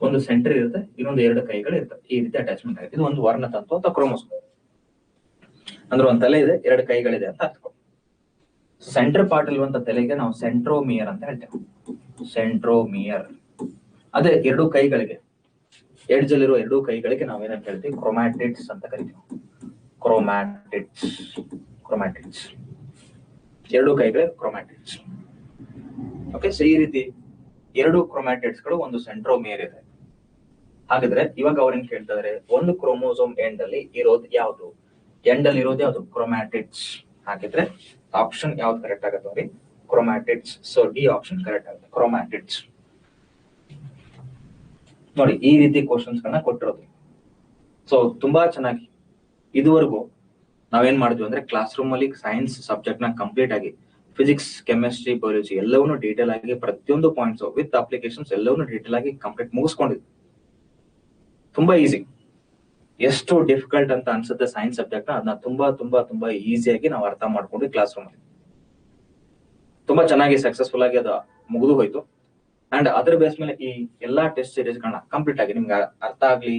ಒಂದು ಸೆಂಟರ್ ಇರುತ್ತೆ, ಇನ್ನೊಂದು 2 ಕೈಗಳು ಇರ್ತವೆ, ಈ ರೀತಿ ಅಟ್ಯಾಚ್ಮೆಂಟ್ ಆಗುತ್ತೆ. ಇದು ಒಂದು ವರ್ಣತಂತು ಅಥವಾ ಕ್ರೋಮೋಸೋಮ್. ಅಂದ್ರೆ ಒಂದು ತಲೆ ಇದೆ, 2 ಕೈಗಳಿದೆ ಅಂತ ಅರ್ಥ. ಸೆಂಟರ್ ಪಾರ್ಟ್ ಇರುವಂತ ತಲೆಗೆ ನಾವು ಸೆಂಟ್ರೋಮಿಯರ್ ಅಂತ ಹೇಳ್ತೇವೆ, ಸೆಂಟ್ರೋಮಿಯರ್. ಅದೇ 2 ಕೈಗಳಿಗೆ, ಎಡ್ಜ್ ಅಲ್ಲಿರುವ 2 ಕೈಗಳಿಗೆ ನಾವೇನಂತ ಹೇಳ್ತೀವಿ, ಕ್ರೋಮ್ಯಾಟಿಡ್ಸ್ ಅಂತ ಕರಿತೀವಿ. ಕ್ರೋಮ್ಯಾಟಿಡ್ಸ್ 2 ಕೈಗಳೇ ಕ್ರೋಮ್ಯಾಟಿಡ್ಸ್. ಓಕೆ, ಸೊ ಈ ರೀತಿ 2 ಕ್ರೋಮ್ಯಾಟಿಡ್ಸ್ ಗಳು, ಒಂದು ಸೆಂಟ್ರೋಮಿಯರ್ ಇದೆ. ಹಾಗಾದ್ರೆ ಇವಾಗ ಅವ್ರೇನ್ ಕೇಳ್ತಾರೆ, ಒಂದು ಕ್ರೋಮೋಸೋಮ್ ಎಂಡ್ ಅಲ್ಲಿ ಇರೋದು ಯಾವ್ದು, ಎಂಡ್ ಅಲ್ಲಿ ಇರೋದು ಯಾವ್ದು, ಕ್ರೋಮ್ಯಾಟಿಡ್ಸ್. ಹಾಗಿದ್ರೆ ಆಪ್ಷನ್ ಯಾವ್ದು ಕರೆಕ್ಟ್ ಆಗುತ್ತೆ ನೋಡಿ, ಕ್ರೋಮ್ಯಾಟಿಡ್ಸ್. ಸೊ ಡಿ ಆಪ್ಷನ್ ಕರೆಕ್ಟ್ ಆಗುತ್ತೆ, ಕ್ರೋಮ್ಯಾಟಿಡ್ಸ್. ನೋಡಿ ಈ ರೀತಿ ಕ್ವಶನ್ಸ್ ಗಳನ್ನ ಕೊಟ್ಟಿರೋದು. ಸೊ ತುಂಬಾ ಚೆನ್ನಾಗಿ ಇದುವರೆಗೂ ನಾವೇನ್ ಮಾಡಿದ್ವಿ ಅಂದ್ರೆ, ಕ್ಲಾಸ್ ರೂಮ್ ಅಲ್ಲಿ ಸೈನ್ಸ್ ಸಬ್ಜೆಕ್ಟ್ ನ ಕಂಪ್ಲೀಟ್ ಆಗಿ ಫಿಸಿಕ್ಸ್, ಕೆಮಿಸ್ಟ್ರಿ, ಬಯಾಲಜಿ ಎಲ್ಲವನ್ನೂ ಡೀಟೇಲ್ ಆಗಿ ಪ್ರತಿಯೊಂದು ಪಾಯಿಂಟ್ಸ್ ವಿತ್ ಅಪ್ಲಿಕೇಶನ್ಸ್ ಎಲ್ಲವನ್ನೂ ಡೀಟೇಲ್ ಆಗಿ ಕಂಪ್ಲೀಟ್ ಮುಗಿಸ್ಕೊಂಡಿದ್ವಿ. ತುಂಬಾ ಈಸಿ. ಎಷ್ಟು ಡಿಫಿಕಲ್ಟ್ ಅಂತ ಅನ್ಸುತ್ತೆ ಸೈನ್ಸ್ ಸಬ್ಜೆಕ್ಟ್ ನ, ಅದನ್ನ ತುಂಬಾ ತುಂಬಾ ತುಂಬಾ ಈಸಿಯಾಗಿ ನಾವು ಅರ್ಥ ಮಾಡ್ಕೊಂಡು ಕ್ಲಾಸ್ ರೂಮ್ ಅಲ್ಲಿ ತುಂಬಾ ಚೆನ್ನಾಗಿ ಸಕ್ಸಸ್ಫುಲ್ ಆಗಿ ಅದು ಮುಗಿದು ಹೋಯ್ತು. ಅಂಡ್ ಅದರ ಬೇಸ್ ಮೇಲೆ ಈ ಎಲ್ಲಾ ಟೆಸ್ಟ್ ಸೀರೀಸ್ ಗಳನ್ನ ಕಂಪ್ಲೀಟ್ ಆಗಿ ನಿಮ್ಗೆ ಅರ್ಥ ಆಗ್ಲಿ,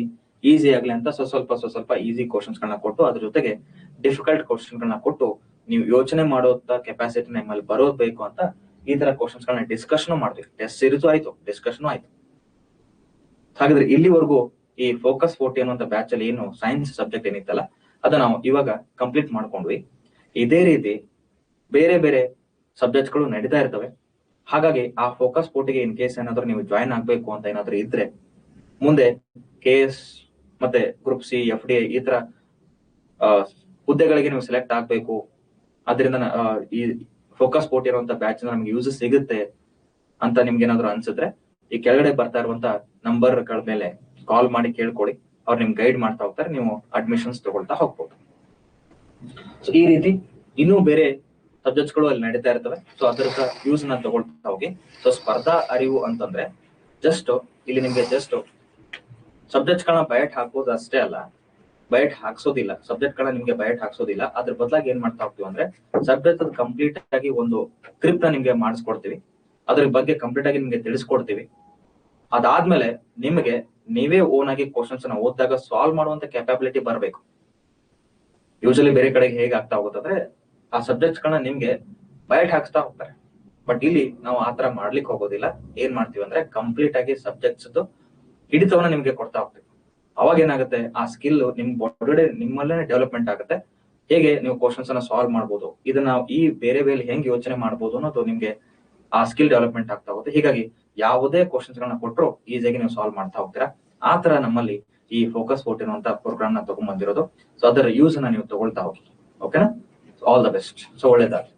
ಈಸಿ ಆಗ್ಲಿ ಅಂತ ಸ್ವಲ್ಪ ಈಸಿ ಕ್ವಶನ್ಸ್ ಗಳನ್ನ ಕೊಟ್ಟು, ಅದ್ರ ಜೊತೆಗೆ ಡಿಫಿಕಲ್ಟ್ ಕ್ವಶನ್ ಗಳನ್ನ ಕೊಟ್ಟು ನೀವು ಯೋಚನೆ ಮಾಡುವಂತ ಕೆಪಾಸಿಟಿ ನಿಮ್ಮಲ್ಲಿ ಬರೋಬೇಕು ಅಂತ ಈ ತರ ಕ್ವಶನ್ಸ್ ಗಳನ್ನ ಡಿಸ್ಕಷನ್ ಮಾಡ್ತೀವಿ. ಟೆಸ್ಟ್ ಸೀರೀಸ್ ಆಯ್ತು, ಡಿಸ್ಕಷನ್ ಆಯ್ತು. ಹಾಗಾದ್ರೆ ಇಲ್ಲಿವರೆಗೂ ಈ ಫೋಕಸ್ 40 ಅನ್ನುವಂತ ಬ್ಯಾಚ್ ಅಲ್ಲಿ ಏನು ಸೈನ್ಸ್ ಸಬ್ಜೆಕ್ಟ್ ಏನಿತ್ತಲ್ಲ ಅದ ನಾವು ಇವಾಗ ಕಂಪ್ಲೀಟ್ ಮಾಡ್ಕೊಂಡ್ವಿ. ಇದೇ ರೀತಿ ಬೇರೆ ಬೇರೆ ಸಬ್ಜೆಕ್ಟ್ಸ್ ಗಳು ನಡೀತಾ ಇರ್ತವೆ. ಹಾಗಾಗಿ ಆ ಫೋಕಸ್ 40ಗೆ ಇನ್ ಕೇಸ್ ಏನಾದ್ರು ನೀವು ಜಾಯಿನ್ ಆಗ್ಬೇಕು ಅಂತ ಏನಾದ್ರು ಇದ್ರೆ ಮುಂದೆ KS ಮತ್ತೆ ಗ್ರೂಪ್ ಸಿ FDI ಈ ತರ ಹುದ್ದೆಗಳಿಗೆ ನೀವು ಸೆಲೆಕ್ಟ್ ಆಗ್ಬೇಕು, ಅದರಿಂದ ಈ ಫೋಕಸ್ 40 ಇರುವಂತ ಬ್ಯಾಚ್ ನಮ್ಗೆ ಯೂಸ್ ಸಿಗುತ್ತೆ ಅಂತ ನಿಮ್ಗೆ ಏನಾದ್ರು ಅನ್ಸಿದ್ರೆ ಈ ಕೆಳಗಡೆ ಬರ್ತಾ ಇರುವಂತ ನಂಬರ್ ಗಳ ಮೇಲೆ ಕಾಲ್ ಮಾಡಿ ಕೇಳ್ಕೊಳ್ಳಿ. ಅವ್ರು ನಿಮ್ಗೆ ಗೈಡ್ ಮಾಡ್ತಾ ಹೋಗ್ತಾರೆ, ನೀವು ಅಡ್ಮಿಷನ್ಸ್ ತಗೊಳ್ತಾ ಹೋಗ್ಬೋದು. ಸೊ ಈ ರೀತಿ ಇನ್ನೂ ಬೇರೆ ಸಬ್ಜೆಕ್ಟ್ಸ್ ಗಳು ಅಲ್ಲಿ ನಡೀತಾ ಇರ್ತವೆ. ಸೊ ಅದರ ಯೂಸ್ ನ ತಗೊಳ್ತಾ ಹೋಗಿ. ಸೊ ಸ್ಪರ್ಧಾ ಅರಿವು ಅಂತಂದ್ರೆ ಜಸ್ಟ್ ಇಲ್ಲಿ ನಿಮ್ಗೆ ಜಸ್ಟ್ ಸಬ್ಜೆಕ್ಟ್ಸ್ ಗಳನ್ನ ಬಯಟ್ ಹಾಕೋದು ಅಷ್ಟೇ ಅಲ್ಲ, ಬಯಟ್ ಹಾಕ್ಸೋದಿಲ್ಲ, ಸಬ್ಜೆಕ್ಟ್ ಗಳನ್ನ ನಿಮ್ಗೆ ಬಯಟ್ ಹಾಕ್ಸೋದಿಲ್ಲ. ಅದ್ರ ಬದಲಾಗಿ ಏನ್ ಮಾಡ್ತಾ ಹೋಗ್ತೀವಿ ಅಂದ್ರೆ ಸಬ್ಜೆಕ್ಟ್ ಕಂಪ್ಲೀಟ್ ಆಗಿ ಒಂದು ಸ್ಕ್ರಿಪ್ಟ್ ನ ನಿಮ್ಗೆ ಮಾಡಿಸ್ಕೊಡ್ತೀವಿ, ಅದ್ರ ಬಗ್ಗೆ ಕಂಪ್ಲೀಟ್ ಆಗಿ ನಿಮ್ಗೆ ತಿಳಿಸ್ಕೊಡ್ತೀವಿ. ಅದಾದ್ಮೇಲೆ ನಿಮ್ಗೆ ನೀವೇ ಓನ್ ಆಗಿ ಕ್ವಶನ್ಸ್ ನ ಓದಿದಾಗ ಸಾಲ್ವ್ ಮಾಡುವಂತ ಕೆಪಾಬಿಲಿಟಿ ಬರಬೇಕು. ಯೂಶಲಿ ಬೇರೆ ಕಡೆಗೆ ಹೇಗೆ ಆಗ್ತಾ ಹೋಗುತ್ತಂದ್ರೆ ಆ ಸಬ್ಜೆಕ್ಟ್ಸ್ ಗಳನ್ನ ನಿಮ್ಗೆ ಬಯಟ್ ಹಾಕ್ಸ್ತಾ ಹೋಗ್ತಾರೆ. ಬಟ್ ಇಲ್ಲಿ ನಾವು ಆತರ ಮಾಡ್ಲಿಕ್ಕೆ ಹೋಗೋದಿಲ್ಲ. ಏನ್ ಮಾಡ್ತೀವಿ ಅಂದ್ರೆ ಕಂಪ್ಲೀಟ್ ಆಗಿ ಸಬ್ಜೆಕ್ಟ್ಸ್ ಹಿಡಿತವನ್ನ ನಿಮ್ಗೆ ಕೊಡ್ತಾ ಹೋಗ್ತೀವಿ. ಅವಾಗ ಏನಾಗುತ್ತೆ, ಆ ಸ್ಕಿಲ್ ನಿಮ್ ಒಳಗಡೆ ನಿಮ್ಮಲ್ಲೇ ಡೆವಲಪ್ಮೆಂಟ್ ಆಗುತ್ತೆ. ಹೇಗೆ ನೀವು ಕ್ವಶನ್ಸ್ ಅನ್ನ ಸಾಲ್ವ್ ಮಾಡ್ಬೋದು, ಇದನ್ನ ಈ ಬೇರೆ ಬೇರೆ ಹೆಂಗ್ ಯೋಚನೆ ಮಾಡ್ಬೋದು ಅನ್ನೋದು ನಿಮ್ಗೆ ಆ ಸ್ಕಿಲ್ ಡೆವಲಪ್ಮೆಂಟ್ ಆಗ್ತಾ ಹೋಗುತ್ತೆ. ಹೀಗಾಗಿ ಯಾವುದೇ ಕ್ವಶನ್ಸ್ ಗಳನ್ನ ಕೊಟ್ಟರು ಈಸಿಯಾಗಿ ನೀವು ಸಾಲ್ವ್ ಮಾಡ್ತಾ ಹೋಗ್ತೀರಾ. ಆ ತರ ನಮ್ಮಲ್ಲಿ ಈ ಫೋಕಸ್ 40 ಅನ್ನುವಂತ ಪ್ರೋಗ್ರಾಮ್ ನ ತಗೊಂಡ್ ಬಂದಿರೋದು. ಸೊ ಅದರ ಯೂಸ್ ಅನ್ನ ನೀವು ತಗೊಳ್ತಾ ಹೋಗಿ. ಓಕೆನಾ? All the best. ಸೊ ಒಳ್ಳೇದಾಗಿ.